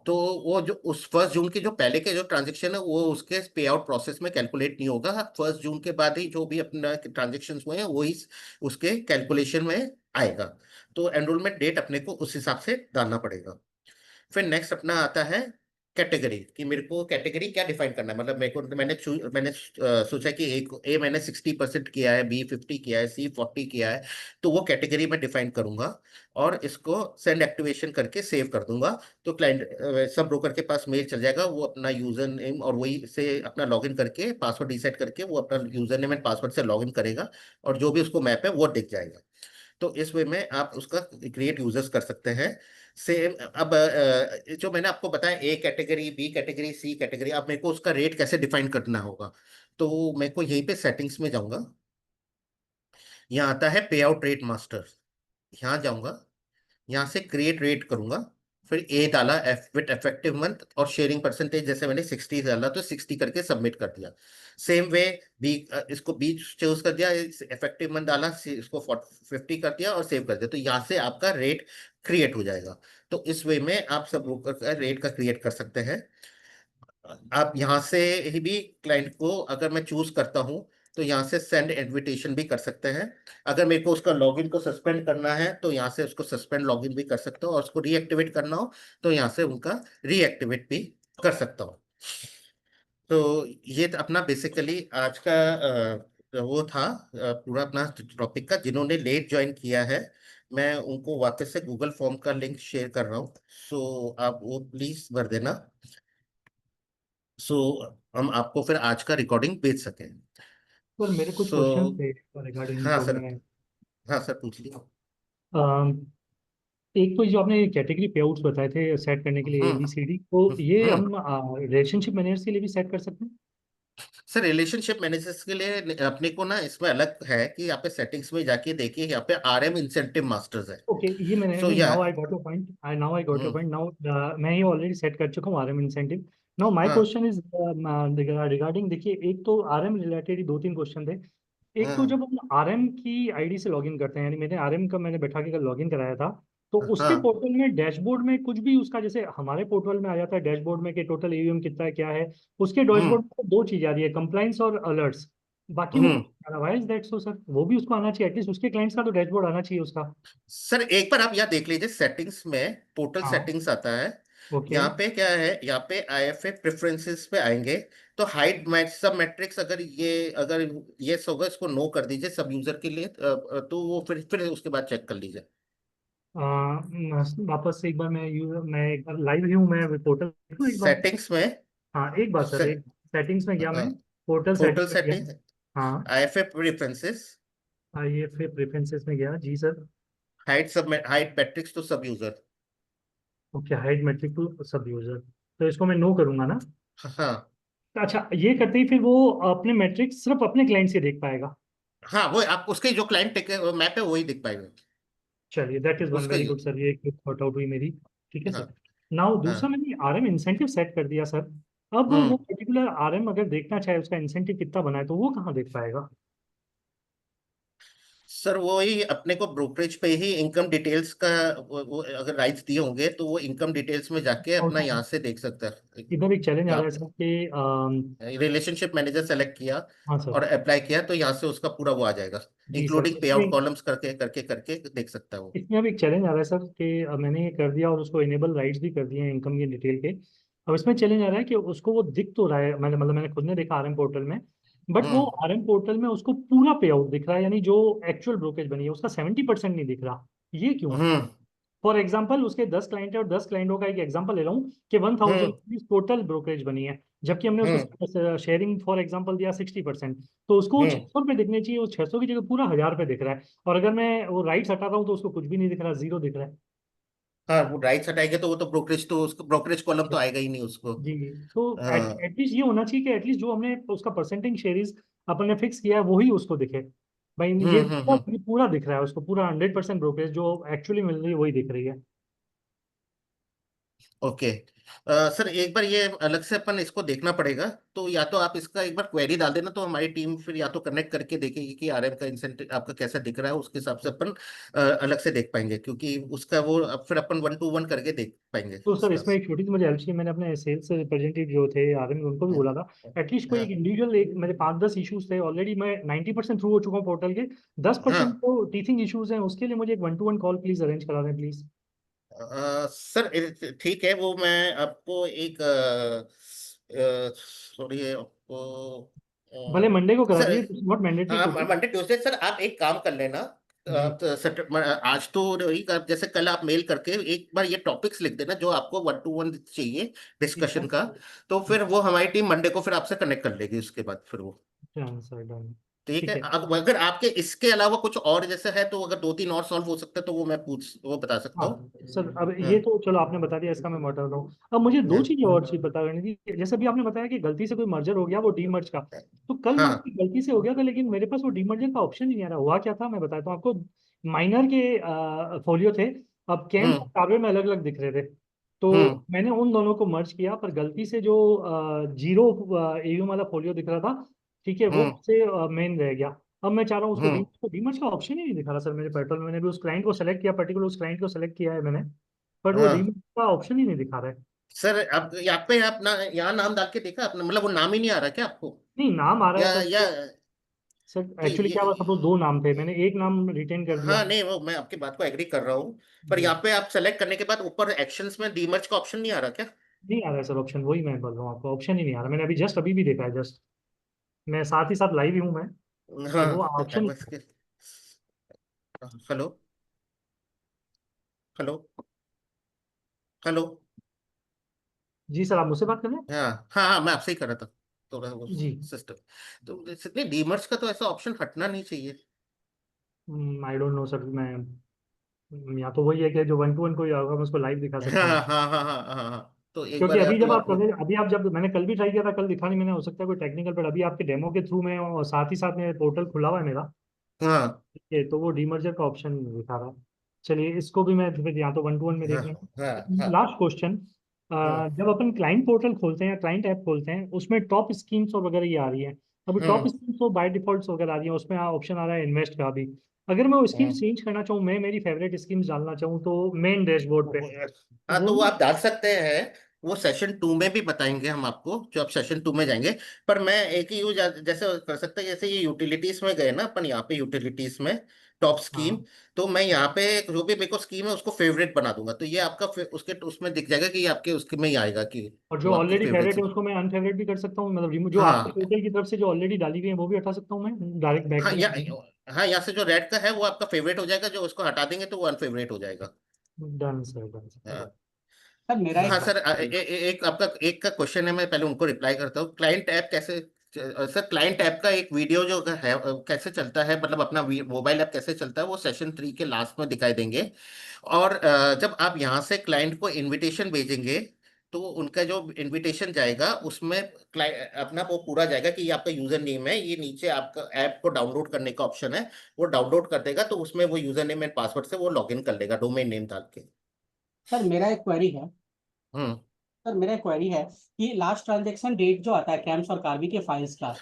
तो वो जो उस 1 जून के जो पहले के जो ट्रांजेक्शन है वो उसके पे आउट प्रोसेस में कैलकुलेट नहीं होगा, 1 जून के बाद ही जो भी अपना ट्रांजेक्शन हुए हैं वही उसके कैलकुलेशन में आएगा। तो एनरोलमेंट डेट अपने को उस हिसाब से डालना पड़ेगा। फिर नेक्स्ट अपना आता है कैटेगरी, कि मेरे को कैटेगरी क्या डिफाइन करना है, मतलब मेरे को मैंने सोचा कि ए मैंने 60% किया है, बी 50 किया है, सी 40 किया है, तो वो कैटेगरी में डिफाइन करूंगा और इसको सेंड एक्टिवेशन करके सेव कर दूंगा। तो क्लाइंट सब ब्रोकर के पास मेल चल जाएगा, वो अपना यूजर नेम और वही से अपना लॉगिन करके पासवर्ड रीसेट करके वो अपना यूजर नेम एंड पासवर्ड से लॉगिन करेगा और जो भी उसको मैप है वो दिख जाएगा। तो इस वे में आप उसका क्रिएट यूजर्स कर सकते हैं। सेम अब जो मैंने आपको बताया A category, B category, C category, अब मेरे को उसका रेट कैसे डिफाइन करना होगा, तो मेरे को यहीं पे सेटिंग्स में जाऊंगा, यहाँ आता है पे आउट रेट मास्टर, यहाँ जाऊंगा, यहाँ से क्रिएट रेट करूंगा, फिर ए डाला एफ विथ इफेक्टिव मंथ और शेयरिंग परसेंटेज जैसे मैंने 60 डाला तो 60 करके सबमिट कर दिया। सेम वे बी, इसको बी चूज कर दिया, इफेक्टिव मंथ डाला, इसको 50 कर दिया और सेव कर दिया, तो यहाँ से आपका रेट क्रिएट हो जाएगा। तो इस वे में आप सब ब्रोकर का रेट का क्रिएट कर सकते हैं। आप यहाँ से ही भी क्लाइंट को अगर मैं चूज करता हूँ तो यहाँ से सेंड इनविटेशन भी कर सकते हैं। अगर मेरे को उसका लॉगिन को सस्पेंड करना है तो यहाँ से उसको सस्पेंड लॉगिन भी कर सकता हूँ, और उसको रीएक्टिवेट करना हो तो यहाँ से उनका रीएक्टिवेट भी कर सकता हूँ। तो ये तो अपना बेसिकली आज का वो था पूरा अपना टॉपिक का। जिन्होंने लेट ज्वाइन किया है मैं उनको वापस से गूगल फॉर्म का लिंक शेयर कर रहा हूँ, सो आप वो प्लीज भर देना, सो हम आपको फिर आज का रिकॉर्डिंग भेज सकें। सर मेरे कुछ सो क्वेश्चन थे रिगार्डिंग हाँ जो सर, मैं हाँ सर पूछ लीजिए। अम, एक तो जो आपने कैटेगरी पे आउट्स बताए थे सेट करने के लिए ए हम्म बी सी डी, तो हम्म ये हम्म। हम रिलेशनशिप मैनेजर के लिए भी सेट कर सकते हैं। सर रिलेशनशिप मैनेजर्स के लिए अपने को ना इसमें अलग है कि यहाँ पे सेटिंग्स में जाके देखिए, यहाँ पे आरएम इंसेंटिव मास्टर्स है। ओके, ये मैंने सो नहीं, या now I got your point, I now I got your hmm, point now. मैं ये ऑलरेडी सेट कर चुका हूँ आरएम इंसेंटिव। नाउ माय हाँ क्वेश्चन इज रिगार्डिंग, देखिए एक तो आरएम रिलेटेड ही दो तीन क्वेश्चन थे। एक तो हाँ जब हम आरएम की आईडी से लॉगिन करते हैं, यानी मैंने आरएम का मैंने बैठा के कल लॉगिन कराया था, तो उसके हाँ पोर्टल में डैशबोर्ड में कुछ भी उसका, जैसे हमारे पोर्टल में आ जाता है डैशबोर्ड में कि टोटल एयूएम कितना है क्या है, उसके हम्म डैशबोर्ड में दो चीज आ रही है, कंप्लाइंस और अलर्ट्स। बाकी वो hmm. Why is that so sir? वो भी उसको आना चाहिए, एटलीस्ट उसके क्लाइंट्स का तो डैशबोर्ड आना चाहिए उसका। सर एक बार आप यहाँ देख लीजिए, सेटिंग्स में पोर्टल हाँ। सेटिंग्स आता है। ओके। यहाँ पे क्या है, यहाँ पे आईएफए प्रेफरेंसेस पे आएंगे, तो हाइड मैच सब मैट्रिक्स, अगर ये होगा इसको नो कर दीजिए सब यूजर के लिए, तो वो फिर उसके बाद चेक कर लीजिए। वापस से एक बार मैं एक बार लाइव ही हूँ, मैं पोर्टल देखूँ एक बार। सेटिंग्स में हाँ एक बार सर, एक सेटिंग्स में गया मैं, पोर्टल पोर्टल सेटिंग्स में सेटिंग, गया। हाँ। आईएफए प्रेफरेंसेस, आइए फिर प्रेफरेंसेस में गया जी sir. Hide matrix to sub user. Okay, hide metric to sub user, तो इसको मैं नो करूंगा ना? हाँ तो अच्छा, ये करते ही फिर वो अपने मेट्रिक्स सिर्फ अपने क्लाइंट से देख पाएगा? हाँ, वो आप उसके जो क्लाइंट मैप है वही दिख पाएगा चलिए, दैट इज वन उसका वेरी गुड सर, ये एक थॉट आउट हुई मेरी। ठीक है हाँ सर। नाउ दूसरा, हाँ मैंने आरएम इंसेंटिव सेट कर दिया सर। अब वो हम्म। पर्टिकुलर आरएम अगर देखना चाहे उसका इंसेंटिव कितना बना है, तो वो कहाँ देख पाएगा? सर वही अपने को ब्रोकरेज पे ही इनकम डिटेल्स का, वो अगर राइट्स दिए होंगे तो वो इनकम डिटेल्स में जाके और अपना यहाँ से देख सकता है। इधर एक चैलेंज आ रहा यहाँ है सर कि रिलेशनशिप मैनेजर सेलेक्ट किया हाँ सर। और अप्लाई किया तो यहाँ से उसका पूरा वो आ जाएगा, जी सर, इंक्लूडिंग पे आउट इसमें कॉलम्स करके करके करके देख सकता है वो। इसमें अब एक चैलेंज आ रहा है सर कि मैंने ये कर दिया और उसको इनेबल राइट्स भी कर दिए हैं इनकम की डिटेल के। अब इसमें चैलेंज आ रहा है कि उसको वो दिख तो रहा है, मैंने खुद ने देखा आरएम पोर्टल में, बट वो हम्म आरएम पोर्टल में उसको पूरा पे आउट दिख रहा है, यानी जो एक्चुअल ब्रोकेज बनी है उसका 70% नहीं दिख रहा। ये क्यों? हम्म फॉर एग्जाम्पल उसके 10 क्लाइंट है और 10 क्लाइंटों का एक एग्जाम्पल ले रहा हूँ कि 1000 हम्म रुपीज टोटल ब्रोकरेज बनी है, जबकि हमने हम्म उसको शेयरिंग फॉर एग्जाम्पल दिया 60%, तो उसको वो हम्म। 600 रुपये दिखने चाहिए, वो 600 की जगह पूरा 1000 रुपये दिख रहा है। और अगर मैं वो राइट्स हटाता हूँ तो उसको कुछ भी नहीं दिख रहा, जीरो दिख रहा है। हाँ वो राइट्स हटाएंगे तो वो तो ब्रोकरेज, तो उसको ब्रोकरेज कॉलम तो आएगा ही नहीं उसको। जी। तो हाँ एटलीस्ट ये होना चाहिए कि एटलीस्ट जो हमने उसका परसेंटेज शेयरिंग अपन ने फिक्स किया है वही उसको दिखे। भाई ये पूरा हम्म। ये पूरा दिख रहा है उसको, पूरा 100% ब्रोकरेज जो एक्चुअली मिल रही है वही दिख रही है। ओके सर एक बार ये अलग से अपन इसको देखना पड़ेगा, तो या तो आप इसका एक बार क्वेरी डाल देना तो हमारी टीम फिर या तो कनेक्ट करके देखेगी कि आरएम का इंसेंटिव आपका कैसा दिख रहा है, उसके हिसाब से अपन अलग से देख पाएंगे, क्योंकि उसका वो अब फिर अपन 1 to 1 करके देख पाएंगे तो सर उसका। इसमें एक छोटी सी मुझे हेल्प चाहिए, मैंने अपने सेल्स रिप्रेजेंटेटिव जो थे आरएम उनको भी हाँ बोला था, एटलीस्ट कोई हाँ एक इंडिविजुअल, एक मेरे 5-10 इश्यूज थे ऑलरेडी, मैं 90% थ्रू हो चुका हूँ पोर्टल के, 10% हाँ। तो टीचिंग इश्यूज हैं, उसके लिए मुझे एक 1 to 1 कॉल प्लीज अरेंज करा दें प्लीज। सर ठीक है, वो मैं आपको एक सॉरी आपको भले मंडे को करा सर, दिए, नॉट मैंडेटरी हाँ टुडे। मंडे ट्यूसडे सर आप एक काम कर लेना, जी। आज तो रही, जैसे कल आप मेल करके एक बार ये टॉपिक्स लिख देना जो आपको 1 to 1 चाहिए ठीक है। डिस्कशन का, तो फिर वो हमारी टीम मंडे को फिर आपसे कनेक्ट कर लेगी उसके बाद फिर वो। Done sir, done. ठीक है, ठीक है। अगर आपके इसके अलावा कुछ और जैसे है तो अगर 2-3 और सॉल्व हो सकते हैं तो वो बता सकता हूँ। हाँ सर, अब हाँ ये तो चलो आपने बता दिया, इसका मैं बता रहा हूँ। अब मुझे दो हाँ चीजें और चीज बता रही थी, जैसे अभी आपने बताया कि गलती से कोई मर्जर हो गया वो डीमर्ज का, तो कल हाँ मतलब गलती से हो गया था, लेकिन मेरे पास वो डीमर्जर का ऑप्शन ही नहीं आ रहा, हुआ क्या था मैं बताता हूँ आपको। माइनर के फोलियो थे, अब कैम्स और हम्म टारवे में अलग अलग दिख रहे थे, तो हम्म मैंने उन दोनों को मर्ज किया, पर गलती से जो जीरो एयू वाला फोलियो दिख रहा था, ठीक है, वो हम्म से मेन रह गया। अब मैं चाह रहा हूँ उसको हम्म डीमर्ज का ऑप्शन ही नहीं दिखा रहा सर मेरे पेट्रोल में, मैंने भी उस क्लाइंट को सेलेक्ट किया, पर्टिकुलर उस क्लाइंट को सेलेक्ट किया है मैंने, बट वो हाँ। डीमर्ज का ऑप्शन ही नहीं दिखा रहा है। सर आप यहाँ पे अपना यहाँ नाम डाल के देखा आपने, मतलब वो नाम ही नहीं आ रहा क्या आपको? नहीं, नाम आ रहा है या सर। या सर कि एक्चुअली क्या हुआ, सपोज दो नाम थे, मैंने एक नाम रिटेन कर दिया। हाँ नहीं, वो मैं आपकी बात को एग्री कर रहा हूँ, पर जी। यहाँ पे आप सेलेक्ट करने के बाद ऊपर एक्शंस में डीमर्ज का ऑप्शन नहीं आ रहा क्या? नहीं आ रहा है सर ऑप्शन, वही मैं बोल रहा हूँ आपको, ऑप्शन ही नहीं आ रहा, मैंने अभी भी देखा है जस्ट, मैं साथ ही साथ लाइव ही हूँ मैं, पर वो हाँ ऑप्शन। Hello hello hello. जी सर, आप मुझसे बात कर रहे हैं? हाँ हाँ हाँ, मैं आपसे ही कर रहा था थोड़ा वो जी। सिस्टम, तो इसलिए डीमर्ज का तो ऐसा ऑप्शन हटना नहीं चाहिए। आई डोंट नो सर, मैं या तो वही है कि जो 1 to 1 कोई होगा मैं उसको लाइव दिखा सकता हाँ हूँ। हाँ हाँ हाँ हाँ हाँ तो एक क्योंकि बार अभी आप जब आप अभी आप जब मैंने कल भी ट्राई किया था, कल दिखा नहीं मैंने, हो सकता है कोई टेक्निकल, पर अभी आपके डेमो के थ्रू में और साथ ही साथ में पोर्टल खुला हुआ है मेरा, हाँ ये तो वो डीमर्जर का ऑप्शन दिखा रहा है। चलिए इसको भी मैं फिर या तो 1 to 1 में हाँ देख लेंगे। हाँ हाँ लास्ट क्वेश्चन, हाँ जब अपन क्लाइंट पोर्टल खोलते हैं या क्लाइंट ऐप खोलते हैं, उसमें टॉप स्कीम्स और वगैरह ये आ रही है। अभी टॉप हम्म स्कीम्स तो बाय डिफॉल्ट वगैरह आ रही है, उसमें ऑप्शन आ रहा है इन्वेस्ट का भी। अगर मैं वो स्कीम हम्म। चेंज करना चाहूँ, मैं मेरी फेवरेट स्कीम्स डालना चाहूँ तो मेन डैशबोर्ड पे, तो हाँ वो तो वो भी। आप डाल सकते हैं। वो सेशन 2 में भी बताएंगे हम आपको, जो आप सेशन 2 में जाएंगे। पर मैं एक ही यूज जैसे कर सकते हैं, जैसे ये यूटिलिटीज में गए ना अपन, यहाँ पे यूटिलिटीज में टॉप स्कीम। हाँ, तो मैं यहाँ पे जो भी मेरे को स्कीम है उसको फेवरेट बना दूंगा, तो ये आपका उसके उसमें दिख जाएगा कि ये आपके उसके में ही आएगा कि और जो वो आपकी ऑलरेडी फेवरेट। फेवरेट है उसको मैं अनफेवरेट भी कर सकता हूँ, मतलब जो आपके हाँ पोर्टल की तरफ से जो ऑलरेडी डाली हुई है वो भी हटा सकता हूँ मैं डायरेक्ट बैक हाँ टू। हाँ, यहाँ से जो रेड का है वो आपका फेवरेट हो जाएगा, जो उसको हटा देंगे तो वो अनफेवरेट हो जाएगा। Done sir, done sir. हाँ सर मेरा एक हाँ सर, क्वेश्चन। एक आपका एक का क्वेश्चन है, मैं पहले उनको रिप्लाई करता हूँ। क्लाइंट ऐप कैसे, सर क्लाइंट ऐप का एक वीडियो जो है कैसे चलता है, मतलब अपना मोबाइल ऐप कैसे चलता है, वो सेशन 3 के लास्ट में दिखाई देंगे। और जब आप यहाँ से क्लाइंट को इनविटेशन भेजेंगे, तो उनका जो इनविटेशन जाएगा उसमें अपना वो पूरा जाएगा कि ये आपका यूजर नेम है, ये नीचे आपका ऐप को डाउनलोड करने का ऑप्शन है, वो डाउनलोड कर देगा, तो उसमें वो यूजर नेम एंड पासवर्ड से वो लॉगिन कर लेगा, डोमेन नेम डाल के। सर मेरा एक क्वेरी है। हम्म। सर मेरा एक क्वेरी है कि लास्ट ट्रांजैक्शन डेट जो आता है कैम्स और कार्बी के फाइल्स का, वो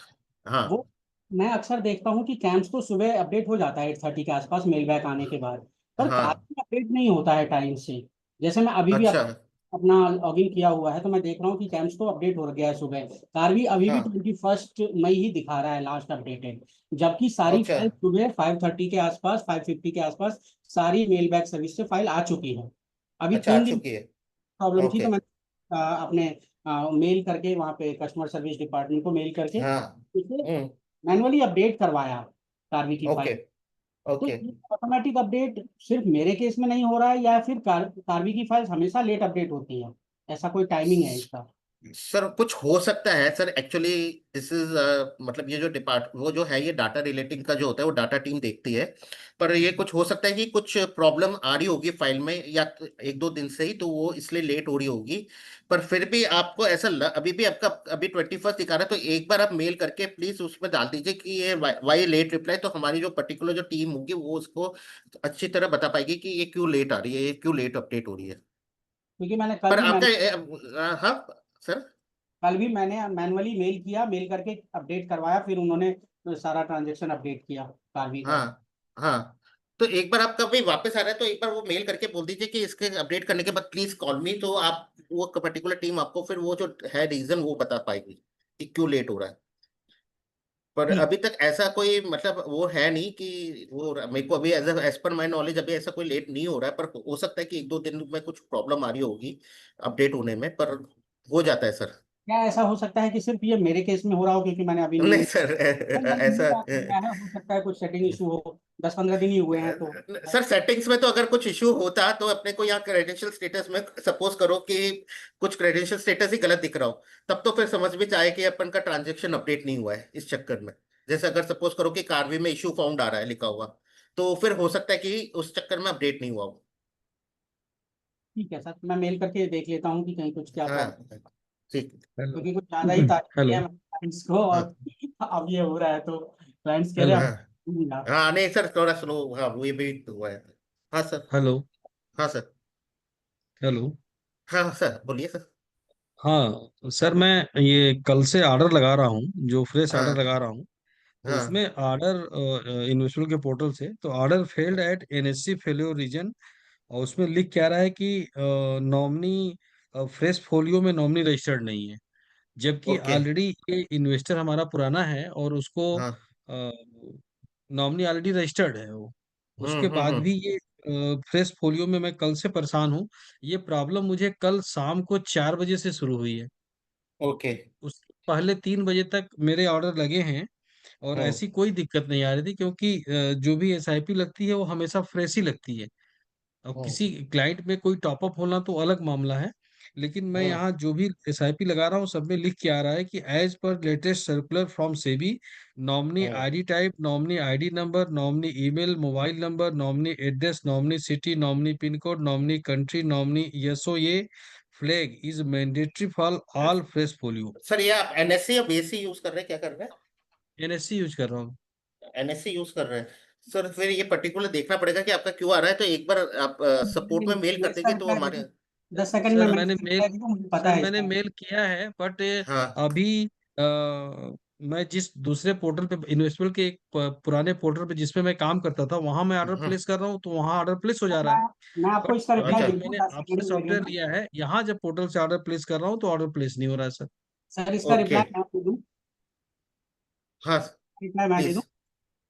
हाँ मैं अक्सर देखता हूँ कि कैम्स तो सुबह अपडेट हो जाता है 8:30 के आसपास मेल बैक आने के बाद, पर हाँ। कार्बी अपडेट नहीं होता है टाइम से। जैसे मैं अभी भी अच्छा। अपना लॉगिन किया हुआ है तो मैं देख रहा हूँ कि कैम्स तो अपडेट हो गया है सुबह। कार्बी अभी भी हाँ 21 मई ही दिखा रहा है लास्ट अपडेटेड, जबकि सारी अच्छा फाइल सुबह 5:30 के आसपास, 5:50 के आसपास सारी मेल बैक सर्विस से फाइल आ चुकी है। अभी अच्छा, आ 3 दिन चुकी है। प्रॉब्लम थी ओके। तो मैं अपने मेल करके वहाँ पे कस्टमर सर्विस डिपार्टमेंट को मेल करके हाँ। इसे हम्म। मैनुअली अपडेट करवाया कार्वी की फाइल। ओके तो ओके। ऑटोमेटिक अपडेट सिर्फ मेरे केस में नहीं हो रहा है या फिर कार्वी की फाइल हमेशा लेट अपडेट होती है, ऐसा कोई टाइमिंग है इसका? सर कुछ हो सकता है सर, एक्चुअली दिस इज मतलब ये जो डिपार्ट वो जो है, ये डाटा रिलेटिंग का जो होता है वो डाटा टीम देखती है। पर ये कुछ हो सकता है कि कुछ प्रॉब्लम आ रही होगी फाइल में, या तो 1-2 दिन से ही, तो वो इसलिए लेट हो रही होगी। पर फिर भी आपको ऐसा अभी भी आपका अभी 21 दिखा रहा है, तो एक बार आप मेल करके प्लीज उसमें डाल दीजिए कि ये वाई लेट रिप्लाई, तो हमारी जो पर्टिकुलर जो टीम होगी वो उसको अच्छी तरह बता पाएगी कि ये क्यों लेट आ रही है, ये क्यों लेट अपडेट हो रही है। क्योंकि मैंने कल पर भी आपका मैंने हाँ सर। कल भी मैंने मैनुअली मेल किया, मेल करके अपडेट करवाया, फिर उन्होंने सारा ट्रांजेक्शन अपडेट किया कार्वी का। हाँ हाँ। तो एक बार आपका भाई वापस आ रहा है, तो एक बार वो मेल करके बोल दीजिए कि इसके अपडेट करने के बाद प्लीज कॉल मी, तो आप वो पर्टिकुलर टीम आपको फिर वो जो है रीजन वो बता पाएगी कि क्यों लेट हो रहा है। पर ठीक। अभी तक ऐसा कोई मतलब वो है नहीं कि वो, मेरे को अभी एज पर माई नॉलेज अभी ऐसा कोई लेट नहीं हो रहा है, पर हो सकता है कि 1-2 दिन में कुछ प्रॉब्लम आ रही होगी अपडेट होने में, पर हो जाता है सर। क्या ऐसा हो सकता है कि सिर्फ ये मेरे केस में हो रहा हो क्योंकि मैंने अभी न्यू नहीं सर, न्यू ऐसा आया है, हो सकता है कुछ सेटिंग इशू हो, 10-15 दिन ही हुए हैं तो। सर सेटिंग्स में तो अगर कुछ इश्यू होता तो अपने को यहाँ क्रेडेंशियल स्टेटस में सपोज करो कि कुछ क्रेडेंशियल स्टेटस ही गलत दिख रहा हो, तब तो फिर समझ में आए कि अपन का ट्रांजेक्शन अपडेट नहीं हुआ है इस चक्कर में। जैसे अगर सपोज करो कि कार्वी में इश्यू फाउंड आ रहा है लिखा हुआ, तो फिर हो सकता है कि उस चक्कर में अपडेट नहीं हुआ हो। ठीक है सर, मैं मेल करके देख लेता हूँ कि कहीं कुछ क्या हाँ प्रॉब्लम, ठीक। हेलो। क्योंकि कुछ ज्यादा ही तारीफ किया हेलो। है क्लाइंट्स को, और हाँ अब ये हो रहा है तो क्लाइंट्स कह रहे हेलो। हैं हाँ अब दूंगा। हाँ, नहीं सर थोड़ा स्लो, हाँ वो ये भी हुआ है। हाँ सर। हेलो। हाँ सर। हेलो। हाँ सर बोलिए सर। हाँ सर, मैं ये कल से ऑर्डर लगा रहा हूँ, जो फ्रेश ऑर्डर हाँ लगा रहा हूँ। तो हाँ उसमें ऑर्डर इन्वेस्टमेंट के पोर्टल से तो order failed at NSC failure reason, और उसमें लिख क्या रहा है कि नॉमिनी फ्रेश फोलियो में नॉमिनी रजिस्टर्ड नहीं है, जबकि ओके। ऑलरेडी ये इन्वेस्टर हमारा पुराना है और उसको हाँ। नॉमिनी ऑलरेडी रजिस्टर्ड है वो। उसके बाद भी हम्म। ये फ्रेश फोलियो में मैं कल से परेशान हूँ। ये प्रॉब्लम मुझे कल शाम को 4 बजे से शुरू हुई है। ओके। उस पहले 3 बजे तक मेरे ऑर्डर लगे हैं और हम्म ऐसी कोई दिक्कत नहीं आ रही थी, क्योंकि जो भी एसआईपी लगती है वो हमेशा फ्रेश ही लगती है। और हम्म किसी क्लाइंट में कोई टॉपअप होना तो अलग मामला है, लेकिन मैं हम्म यहाँ जो भी एसआईपी लगा रहा हूँ सब में लिख के आ रहा है कि as per latest circular from SEBI, nominee hmm ID type, nominee ID number, nominee email mobile number, nominee address, nominee city, nominee pin code, nominee country, nominee SOA flag is mandatory for all fresh folio. Sir ये आप NSC या BSc use कर रहे हैं, क्या कर रहे हैं? NSC यूज कर रहा हूँ। एनएससी यूज कर रहे हैं सर, फिर ये पर्टिकुलर देखना पड़ेगा कि आपका क्यों आ रहा है, तो एक बार आप सपोर्ट में मेल कर देंगे तो हमारे 10 सेकंड में सर मैंने मैंने मेल मुझे पता है इसका। मेल किया है, बट हाँ अभी मैं जिस दूसरे पोर्टल पे इन्वेस्टमेंट के एक पुराने पोर्टल पे जिसपे मैं काम करता था वहां मैं ऑर्डर प्लेस कर रहा हूँ, तो वहां ऑर्डर प्लेस हो जा रहा है। मैं आपको बट इसका अभी रिप्लाई अच्छा जब देता हूँ, मैंने 10 आपसे सेकंड सॉफ्टवेयर लगेगा। लिया है, यहाँ जब पोर्टल से ऑर्डर प्लेस कर रहा हूँ तो ऑर्डर प्लेस नहीं हो रहा है सर। सर इसका ओके, रिप्लाई मैं आपको दूं, हाँ रिप्लाई मैं दे दूं। प्लीज,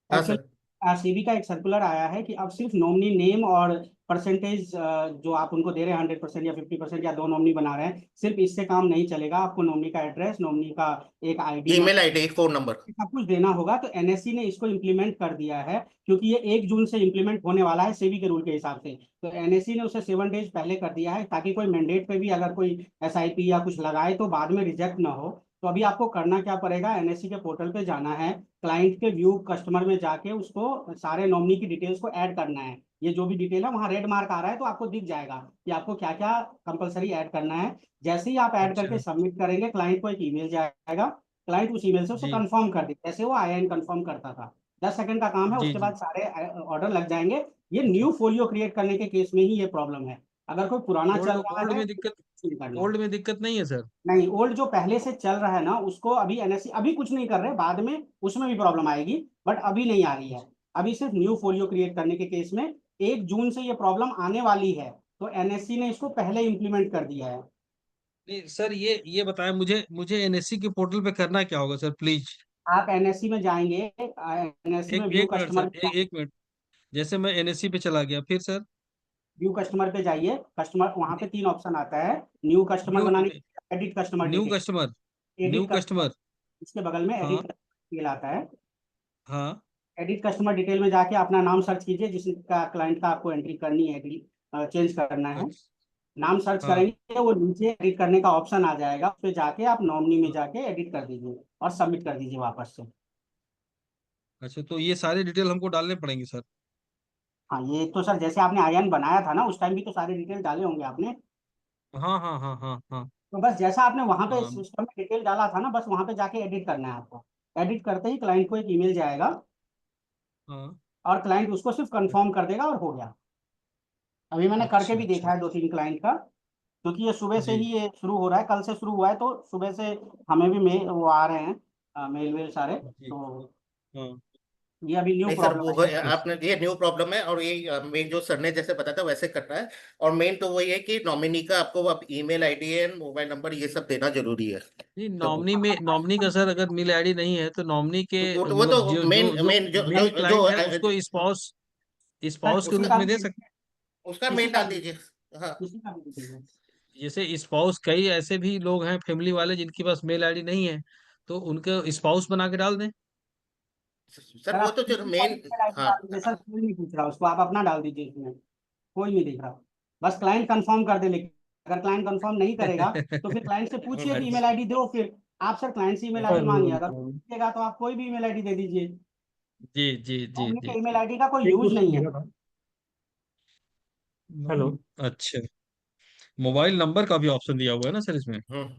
हाँ एक्चुअली सर, आरसीबी का एक सर्कुलर आया है कि अब सिर्फ नॉमिनी नेम और परसेंटेज जो आप उनको दे रहे हैं 100% या 50% या 2 नॉमिनी बना रहे हैं, सिर्फ इससे काम नहीं चलेगा। आपको नॉमिनी का एड्रेस, नॉमिनी का एक ID email number, ID, phone number. सब कुछ देना होगा। तो एनएससी ने इसको इम्प्लीमेंट कर दिया है, क्योंकि ये 1 जून से इम्प्लीमेंट होने वाला है सेबी के रूल के हिसाब से। तो एनएससी ने उसे 7 डेज पहले कर दिया है, ताकि कोई मैंडेट पे भी अगर कोई एसआईपी या कुछ लगाए तो बाद में रिजेक्ट ना हो। तो अभी आपको करना क्या पड़ेगा, एनएससी के पोर्टल पे जाना है, क्लाइंट के व्यू कस्टमर में जाके उसको सारे नॉमिनी की डिटेल्स को ऐड करना है। ये जो भी डिटेल है वहाँ रेड मार्क आ रहा है तो आपको दिख जाएगा कि आपको क्या क्या कंपलसरी ऐड करना है। जैसे ही आप ऐड अच्छा करके सबमिट करेंगे, क्लाइंट को एक ईमेल जाएगा, क्लाइंट उस ईमेल से उसे जी कंफर्म कर दे, जैसे वो आईएन कंफर्म करता था। 10 सेकंड का काम है, जी उसके जी। बाद सारे ऑर्डर लग जाएंगे। ये अच्छा, न्यू फोलियो क्रिएट करने के केस में ही ये प्रॉब्लम है। अगर कोई पुराना ओल्ड चल रहा ओल्ड है में तो दिक्कत नहीं करना है। ओल्ड में दिक्कत नहीं है सर। नहीं, ओल्ड जो पहले से चल रहा है ना, उसको अभी एनएससी अभी कुछ नहीं कर रहे, बाद में उसमें भी प्रॉब्लम आएगी, बट अभी नहीं आ रही है। अभी सिर्फ न्यू फोलियो क्रिएट करने के केस में 1 जून से ये प्रॉब्लम आने वाली है, तो एनएससी ने इसको पहले इंप्लीमेंट कर दिया है। नहीं सर, ये बताएं मुझे मुझे NSC के पोर्टल पे करना क्या होगा सर, प्लीज। आप एनएससी में जाएंगे, एनएससी में एक व्यू एक मिनट सर, कस्टमर, एक मिनट। जैसे मैं NSC पे चला गया, फिर सर व्यू कस्टमर पे जाइए। कस्टमर वहां पे 3 ऑप्शन आता है, न्यू कस्टमर न्यू बनाने के, edit customer new detail, customer new edit customer, customer इसके बगल में हाँ एडिट डिटेल आता है। हाँ। एडिट कस्टमर डिटेल में जाके अपना नाम सर्च कीजिए, जिसका क्लाइंट का आपको एंट्री करनी है, चेंज करना है। अच्छा नाम सर्च हाँ। करेंगे, वो नीचे एडिट करने का ऑप्शन आ जाएगा, उस पे जाके आप नॉमिनी में जाके एडिट कर दीजिए और सबमिट कर दीजिए वापस से। अच्छा, तो ये सारे डिटेल हमको डालने पड़ेंगे सर। हाँ, ये तो सर जैसे आपने आईएन बनाया था ना, उस टाइम भी तो सारे डिटेल डाले होंगे आपने। हाँ हाँ हाँ हाँ हाँ तो बस जैसा आपने वहां पे हाँ सिस्टम में डिटेल डाला था ना, बस वहां पे जाके एडिट करना है आपको। एडिट करते ही क्लाइंट को एक ईमेल जाएगा, हाँ। और क्लाइंट उसको सिर्फ कंफर्म कर देगा और हो गया। अभी मैंने करके अच्छा भी अच्छा। देखा है 2-3 क्लाइंट का, क्योंकि ये सुबह से जी। ही ये शुरू हो रहा है, कल से शुरू हुआ है, तो सुबह से हमें भी मेल वो आ रहे हैं, मेल वेल सारे। जी। तो हाँ। ये अभी न्यू नहीं सर, प्रॉब्लम वो है। आपने ये न्यू प्रॉब्लम है, और ये मेन जो सर ने जैसे बताया था वैसे करना है। और मेन तो वही है कि नॉमिनी का आपको अब email ID and mobile number ये सब देना जरूरी है नहीं, सबूत। नॉमिनी का सर अगर मेल आईडी नहीं है तो नॉमिनी के वो तो मतलब जो मेन जो जो मेन जो जो मेन जो क्लाइंट है उसको स्पाउस सर स्पाउस के किसी रूप उसका का में दे भी, सकते। उसका किसी मेल का डाल भी, दीजिए। हाँ किसी का भी दीजिए। जैसे स्पाउस, कई ऐसे भी लोग हैं फैमिली वाले जिनके पास मेल आईडी नहीं है, तो उनके स्पाउस बना के डाल दें। सर, सर वो आप तो चलो किसी का भी मेन। email ID हाँ डाल दीजिए सर, कोई नहीं पूछ रहा उसको, आप अपना डाल दीजिए इसमें, कोई नहीं देख रहा। बस क्लाइंट कंफर्म कर दे, लेकिन अगर क्लाइंट कंफर्म नहीं करेगा तो फिर क्लाइंट से पूछिए कि ईमेल आईडी दो। फिर आप सर क्लाइंट से ईमेल आईडी मांगिए, अगर हेलो। पूछेगा तो आप कोई भी ईमेल आईडी दे दीजिए। जी जी जी नॉमिनी जी के ईमेल जी। आईडी का कोई एक यूज क्वेश्चन नहीं है। मेरा था। हेलो। अच्छा, मोबाइल नंबर का भी ऑप्शन दिया हुआ है ना सर इसमें? हम्म,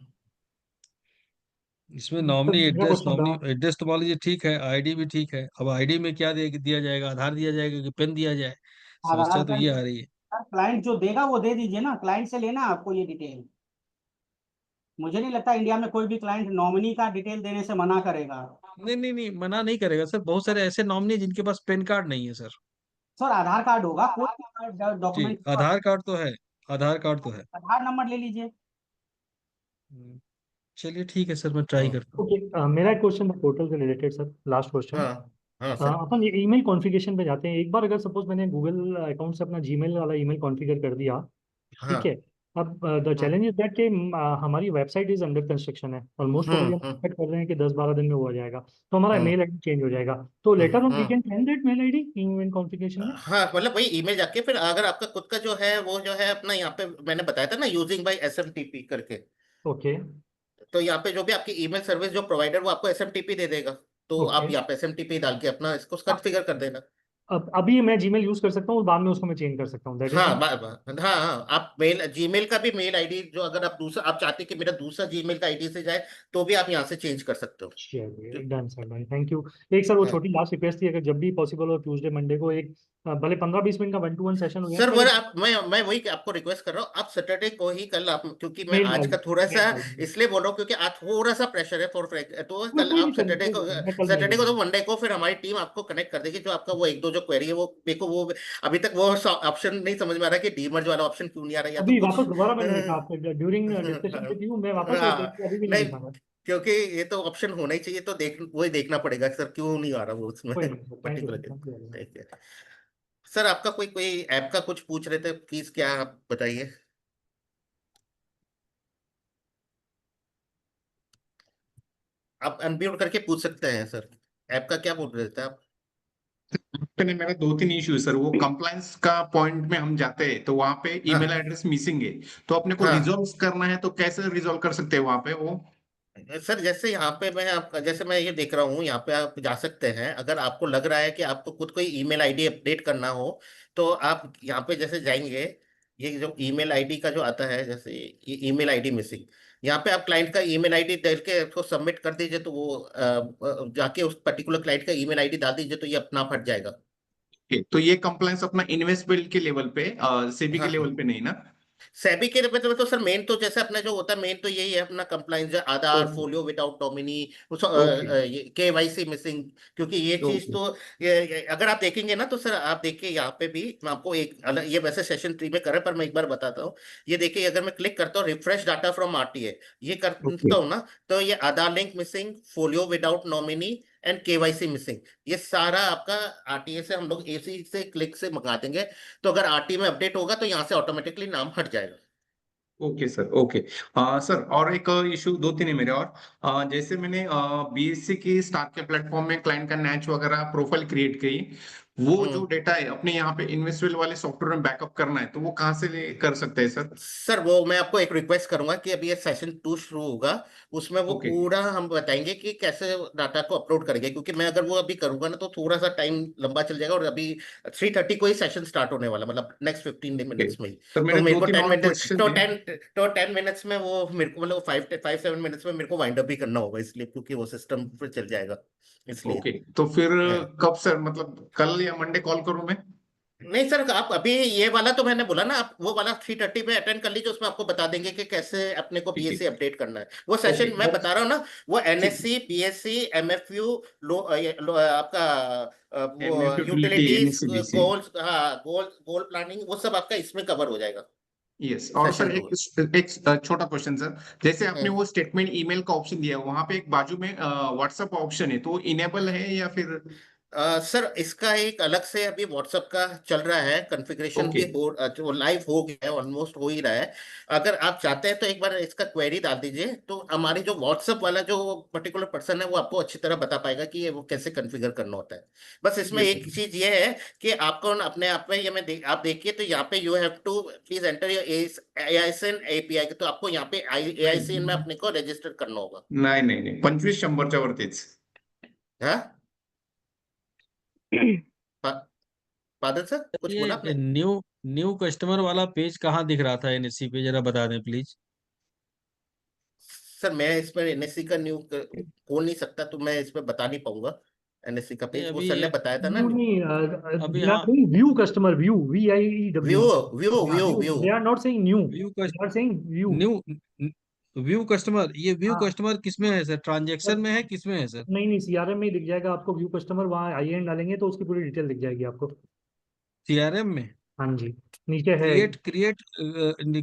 इसमें सर मेरा क्वेश्चन था। नॉमिनी एड्रेस तो मान लीजिए ठीक है, आईडी भी ठीक है। अब आईडी में क्या दिया जाएगा, आधार दिया जाएगा कि पेन दिया जाए? समस्या आधार तो कार्ड, ये आ रही है। सर क्लाइंट जो देगा वो दे दीजिए ना, क्लाइंट से लेना है आपको ये डिटेल। मुझे नहीं लगता इंडिया में कोई भी क्लाइंट नॉमिनी का डिटेल देने से मना करेगा। नहीं नहीं नहीं, मना नहीं करेगा सर। बहुत सारे ऐसे नॉमिनी है जिनके पास पेन कार्ड नहीं है सर। सर आधार कार्ड होगा, कोई जी, डॉक्यूमेंट, आधार कार्ड तो है। आधार कार्ड तो है। आधार नंबर ले लीजिए। हम्म, चलिए ठीक है सर, मैं ट्राई हम्म, करता हूँ। ओके, मेरा एक क्वेश्चन था पोर्टल से रिलेटेड सर, लास्ट क्वेश्चन। हाँ हाँ सर। अपन ये ईमेल कॉन्फ़िगरेशन पे जाते हैं। एक बार अगर सपोज मैंने गूगल अकाउंट से अपना जीमेल वाला ईमेल कॉन्फ़िगर कर दिया, हाँ। ठीक है। अब the hmm challenge is that कि हमारी वेबसाइट इज अंडर कंस्ट्रक्शन है, और मोस्ट प्रोबेबली हम हम्म एक्सपेक्ट कर रहे हैं कि 10-12 दिन में वो आ जाएगा, तो हमारा हम्म मेल आईडी चेंज हो जाएगा। तो later on we hmm. Can change that mail ID in configuration में। हाँ मतलब वही ईमेल जाके फिर अगर आपका खुद का जो है वो जो है अपना, यहाँ पे मैंने बताया था ना, यूजिंग बाय एसएमटीपी करके। ओके। तो यहाँ पे जो भी आपकी ईमेल सर्विस जो प्रोवाइडर वो आपको एसएमटीपी दे देगा। तो ओके। आप यहाँ पे एसएमटीपी डाल के अपना इसको कॉन्फ़िगर कर देना। अब अभी मैं जीमेल यूज कर सकता हूँ, बाद में उसको मैं चेंज कर सकता हूँ, दैट इज हाँ हाँ हाँ, आप मेल जीमेल का भी मेल आईडी जो अगर आप दूसरा आप चाहते हैं कि मेरा दूसरा जीमेल का आईडी से जाए तो भी आप यहाँ से चेंज कर सकते हो। Done sir, done, thank you. एक सर वो हाँ छोटी लास्ट रिक्वेस्ट थी, अगर जब भी पॉसिबल हो ट्यूसडे मंडे को एक भले 15-20 मिनट का 1-to-1 सेशन हो सर, जाए, वो मेरे आप मैं वही आपको रिक्वेस्ट कर रहा हूँ, आप सैटरडे को ही कल आप, क्योंकि मैं मेल आज डाल का थोड़ा सा मेल डाल दूंगा। इसलिए बोल रहा हूँ क्योंकि आज थोड़ा सा प्रेशर है तो हाँ, कल कोई आप दिक्कत नहीं, कोई दिक्कत नहीं, मैं कल मेल सैटरडे कर को तो दूंगा। मंडे को फिर हमारी टीम आपको कनेक्ट कर देगी, जो आपका वो एक दो जो क्वेरी है वो मेरे को वो अभी तक वो ऑप्शन नहीं समझ में आ रहा कि डीमर्ज वाला ऑप्शन क्यों नहीं आ रहा, या तो अभी कुछ वापस दोबारा मैंने लिखा आपसे ड्यूरिंग डिस्कशन विद यू, मैं वापस वो देख हाँ के अभी भी नहीं नहीं, लिखा था। क्योंकि ये तो ऑप्शन होना ही चाहिए, तो वही देखना पड़ेगा सर क्यों नहीं आ रहा वो उसमें कोई नहीं sir, thank you sir, particular. Thank you. ठीक है सर, आपका कोई कोई ऐप का कुछ पूछ रहे थे, प्लीज क्या आप बताइए। आप अनम्यूट करके पूछ सकते हैं सर, ऐप का क्या बोल रहे थे आप। नहीं, मेरा दो तीन इश्यू है सर। वो कंप्लायंस का पॉइंट में हम जाते हैं तो वहां पे ईमेल हाँ एड्रेस मिसिंग है, तो अपने को हाँ रिजॉल्व करना है तो कैसे रिजॉल्व कर सकते हैं वहां पे वो? सर, जैसे यहाँ पे मैं आप जैसे मैं ये देख रहा हूँ, यहाँ पे आप जा सकते हैं, अगर आपको लग रहा है कि आपको खुद कोई ईमेल आईडी अपडेट करना हो तो आप यहाँ पे जैसे जाएंगे, ये जो ईमेल आईडी का जो आता है, जैसे ये ईमेल आईडी मिसिंग, यहाँ पे आप क्लाइंट का ईमेल आईडी डाल के उसको सबमिट कर दीजिए, तो वो जाके उस पर्टिकुलर क्लाइंट का ईमेल आईडी डाल दीजिए तो ये अपना फट जाएगा। तो ये कंप्लायंस अपना इन्वेस्टमेंट के लेवल पे, सेबी के हाँ, लेवल पे नहीं ना? सेबी के मतलब तो सर मेन तो जैसे अपना जो होता है मेन तो यही है अपना compliance, Aadhaar okay folio without nominee, okay KYC missing, क्योंकि ये चीज ओके तो अगर आप देखेंगे ना तो सर आप देखिए यहाँ पे भी मैं आपको एक अलग, ये वैसे सेशन 3 में करें पर मैं एक बार बताता हूँ। ये देखिए अगर मैं क्लिक करता हूँ रिफ्रेश डाटा फ्रॉम आरटीए, ये ओके करता हूँ ना, तो ये Aadhaar link missing, folio without nominee and KYC missing, ये सारा आपका आरटीए से हम लोग एसी से क्लिक से मंगा देंगे, तो अगर आरटीए में अपडेट होगा तो यहाँ से ऑटोमेटिकली नाम हट जाएगा। Okay sir okay. सर और एक इशू दो तीन है मेरे और। जैसे मैंने बीएससी की स्टार्ट के प्लेटफॉर्म में क्लाइंट का नैच वगैरह प्रोफाइल क्रिएट की, वो जो हम्म डेटा है अपने यहाँ पे इन्वेस्टवेल वाले सॉफ्टवेयर में बैकअप करना है, तो वो कहाँ से कर सकते हैं सर? सर, वो मैं आपको एक रिक्वेस्ट करूंगा कि अभी ये सेशन 2 शुरू होगा, उसमें वो ओके पूरा हम बताएंगे कि कैसे डाटा को अपलोड करेंगे, क्योंकि मैं अगर वो अभी करूंगा ना तो थोड़ा सा टाइम लंबा चल जाएगा, और अभी 3:30 को ही सेशन स्टार्ट होने वाला, मतलब नेक्स्ट 15 ओके मिनट्स में ही। सर, तो मेरे मेरे दो को तीन 10 और मिनट क्वेश्चन तो है। 10 मिनट्स में वो मेरे को मतलब 5-7 मिनट्स में मेरे को वाइंड अप भी करना होगा, इसलिए क्योंकि वो सिस्टम पे चल जाएगा इसलिए। ओके तो फिर हाँ। कब सर, मतलब कल या मंडे कॉल करूं मैं? नहीं सर, आप अभी ये वाला तो मैंने बोला ना, आप वो वाला 3:30 पे अटेंड कर लीजिए, उसमें आपको बता देंगे कि कैसे अपने को ठीक है बीएससी अपडेट करना है। वो ओके सेशन मैं वो बता रहा हूँ ना, वो ठीक एनएससी बीएससी एमएफयू आपका है, वो एमएफयूटिलिटी यूटिलिटीज एनएससीबीसी। गोल्स, हाँ गोल प्लानिंग, वो सब आपका इसमें कवर हो जाएगा यस, और सर सेशन 2 एक छोटा क्वेश्चन सर। जैसे आपने में। वो स्टेटमेंट ईमेल का ऑप्शन दिया है, वहां पे एक बाजू में व्हाट्सएप ऑप्शन है, तो इनेबल है या फिर? सर, इसका एक अलग से अभी व्हाट्सएप का चल रहा है, कॉन्फ़िगरेशन ओके भी जो लाइव हो गया है, ऑलमोस्ट हो ही रहा है। अगर आप चाहते हैं तो एक बार इसका क्वेरी डाल दीजिए, तो हमारी जो व्हाट्सएप वाला जो पर्टिकुलर पर्सन है वो आपको अच्छी तरह बता पाएगा कि ये वो कैसे कॉन्फ़िगर करना होता है। बस इसमें यस एक चीज ये है कि आपको न अपने आप में ये आप देखिए तो यहाँ पे you have to please enter your AISN API, तो आपको यहाँ पे एआईसीएन में नहीं अपने को रजिस्टर करना होगा। नाही नाही नाही 25-100च्या वरतीच। हाँ, फादर सर कुछ बोला ये आपने। न्यू न्यू कस्टमर वाला पेज कहाँ दिख रहा था एनएससी पे, जरा बता दें प्लीज। सर, मैं इस पर एनएससी का न्यू खोल नहीं सकता, तो मैं इस पर बता नहीं पाऊंगा एनएससी का नहीं पेज, वो अभी सर ने एक बताया था ना। व्यू नहीं, अभी they are हाँ, saying view customer, view, view VIEW, view yeah, view view, view they are not saying new, view they are saying view। New view customer, ये व्यू हाँ कस्टमर किसमें है सर, सर, ट्रांजैक्शन में है, किसमें है sir? नहीं नहीं, सीआरएम में ही दिख जाएगा आपको व्यू कस्टमर, वहाँ IN डालेंगे तो उसकी पूरी डिटेल दिख जाएगी आपको। सीआरएम में? हाँ जी, नीचे है। Create create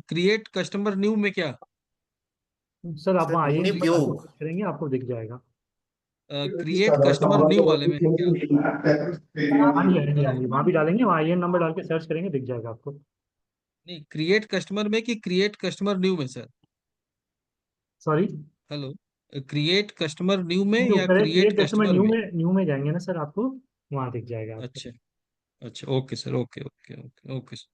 create customer new में क्या? सर आप सर, वहाँ IN न्यू नंबर व्यू। डाल के सर्च करेंगे, आपको दिख जाएगा। क्रिएट कस्टमर न्यू वाले में है क्या? हाँ जी, हाँ जी, हाँ जी, वहाँ भी डालेंगे, वहाँ IN नंबर डाल के सर्च करेंगे, दिख जाएगा आपको। नहीं, क्रिएट कस्टमर में कि क्रिएट कस्टमर न्यू में sir? Sorry, hello, create customer new में न्यू, या create create customer customer new में? में, न्यू में जाएंगे ना सर, आपको वहाँ दिख जाएगा आपको। अच्छा अच्छा, okay sir, okay okay okay okay sir.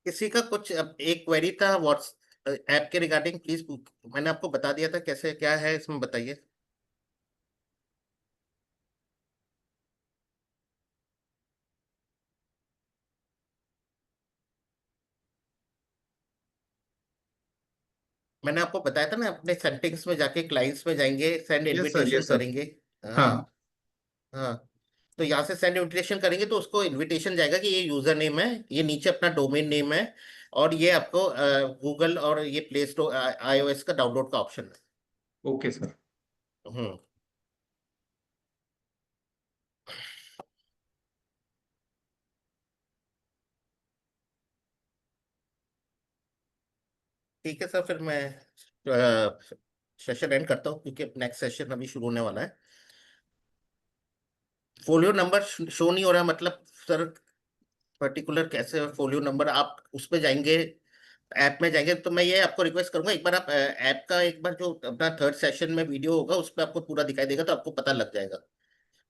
किसी का कुछ एक क्वेरी था व्हाट्स ऐप के रिगार्डिंग, प्लीज मैंने आपको बता दिया था कैसे क्या है इसमें, बताइए। मैंने आपको बताया था ना, अपने सेटिंग्स में जाके क्लाइंट्स में जाएंगे, send yes sir, invitation yes sir. करेंगे। हाँ। हाँ। हाँ। तो यहाँ से सेंड इनविटेशन करेंगे तो उसको इनविटेशन जाएगा कि ये यूजर नेम है, ये नीचे अपना डोमेन नेम है, और ये आपको गूगल और ये प्ले स्टोर iOS का डाउनलोड का ऑप्शन है। Okay sir. हम्म। ठीक है सर, फिर मैं सेशन एंड करता हूँ क्योंकि नेक्स्ट सेशन अभी शुरू होने वाला है। फोलियो नंबर शो नहीं हो रहा, मतलब सर पर्टिकुलर कैसे फोलियो नंबर, आप उस पे जाएंगे, ऐप में जाएंगे, तो मैं ये आपको रिक्वेस्ट करूंगा एक बार आप ऐप का एक बार जो अपना थर्ड सेशन में वीडियो होगा उस पर आपको पूरा दिखाई देगा, तो आपको पता लग जाएगा।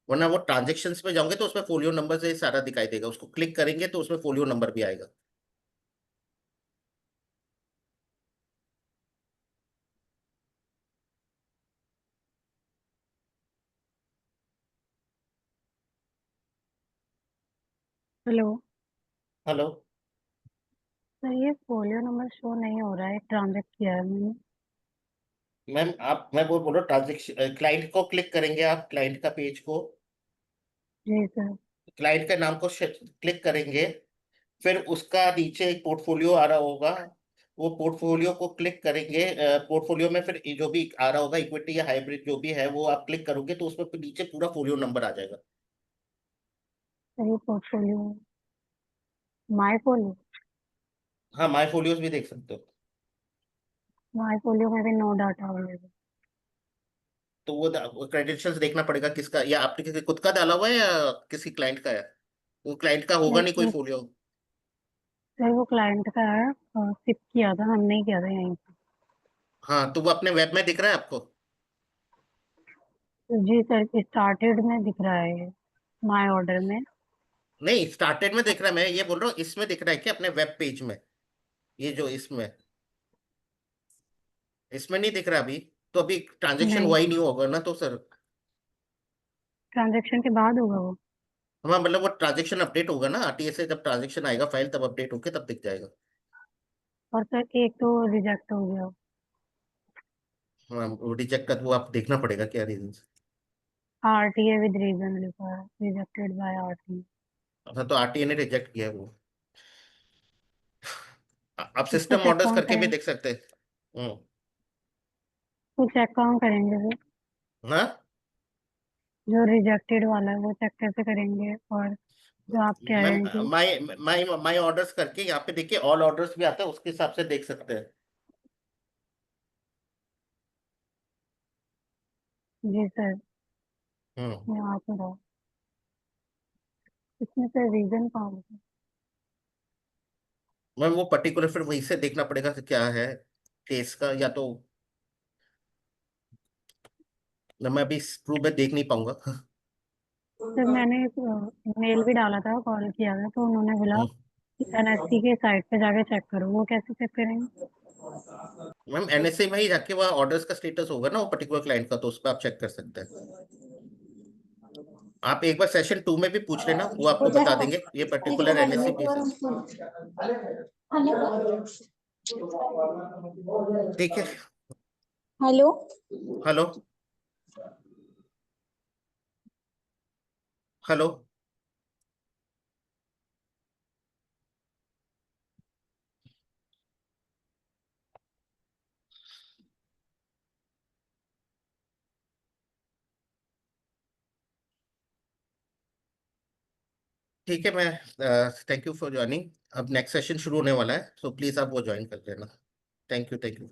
वरना वो ट्रांजेक्शन्स पे जाओगे तो उसमें फोलियो नंबर से सारा दिखाई देगा, उसको क्लिक करेंगे तो उसमें फोलियो नंबर भी आएगा। हेलो हेलो सर, ये फोलियो नंबर शो नहीं हो रहा है, ट्रांजेक्ट किया है मैंने। मैम, आप मैं वो बोल रहा हूँ, ट्रांजेक्शन क्लाइंट को क्लिक करेंगे, आप क्लाइंट का पेज को, जी सर। क्लाइंट के नाम को क्लिक करेंगे, फिर उसका नीचे एक पोर्टफोलियो आ रहा होगा, वो पोर्टफोलियो को क्लिक करेंगे। पोर्टफोलियो में फिर ये जो भी आ रहा होगा इक्विटी या हाइब्रिड जो भी है वो आप क्लिक करोगे तो उसमें फिर नीचे पूरा फोलियो नंबर आ जाएगा। सर ये पोर्टफोलियो, माय फोलियो, हाँ, माई फोलियोज भी देख सकते हो। माय फोलियो में भी नो डाटा अवेलेबल। तो वो क्रेडेंशियल्स देखना पड़ेगा किसका, या आपने किसी खुद का डाला हुआ है या किसी क्लाइंट का है। वो क्लाइंट का होगा नहीं नहीं कोई वो, फोलियो। सर वो क्लाइंट का है, सिप किया था, हमने ही किया था यहीं हाँ, तो वो अपने वेब में दिख रहा है आपको। पे। जी सर, स्टार्टेड में दिख रहा है ये, माय ऑर्डर में। नहीं, स्टार्टेड में दिख रहा है, मैं ये बोल रहा हूँ इसमें दिख रहा है कि अपने वेब पेज में, ये जो इसमें, इसमें नहीं दिख रहा अभी। तो अभी ट्रांजेक्शन नहीं, हुआ ही नहीं होगा ना तो सर। ट्रांजेक्शन के बाद होगा वो। हाँ, मतलब वो ट्रांजेक्शन अपडेट होगा ना आरटीए से, जब ट्रांजेक्शन आएगा फाइल तब अपडेट होके तब दिख जाएगा। और सर एक तो रिजेक्ट हो गया। हाँ, वो रिजेक्ट कर, वो आप देखना पड़ेगा क्या रीजन। आरटीए विद रीजन लिखा है, रिजेक्टेड बाय आरटीए। हाँ, तो आरटीए ने रिजेक्ट किया है वो। आप इसको सिस्टम चेक मॉडल्स कौन करके भी करें, देख सकते हैं। तो चेक कौन करेंगे सर? हाँ। जो रिजेक्टेड वाला है वो चेक कैसे करेंगे? और जो आप कह रहे मैम, हैं कि, माई माई माई ऑर्डर्स करके यहाँ पे देखिए, ऑल ऑर्डर्स भी आता है, उसके हिसाब से देख सकते हैं। जी सर, हम्म। मैं आ तो रहा हूँ। इसमें से रीजन कौन है? मैम, वो पर्टिकुलर फिर वहीं से देखना पड़ेगा कि क्या है केस का, या तो मैं अभी प्रूफ में देख नहीं पाऊंगा। सर मैंने मेल भी डाला था, कॉल किया था, तो उन्होंने बोला हम्म। कि एनएससी के साइट पे जाके चेक करो। वो कैसे चेक करेंगे? मैम, एनएसए में ही जाके वहाँ ऑर्डर्स का स्टेटस होगा ना वो पर्टिकुलर क्लाइंट का, तो उस पर आप चेक कर सकते हैं। आप एक बार सेशन 2 में भी पूछ लेना, वो आपको बता देंगे ये पर्टिकुलर एनएसए बेसिस। ठीक है। हेलो। हेलो। हेलो। ठीक है, मैं थैंक यू फॉर ज्वाइनिंग। अब नेक्स्ट सेशन शुरू होने वाला है, सो प्लीज आप वो ज्वाइन कर लेना। Thank you, thank you.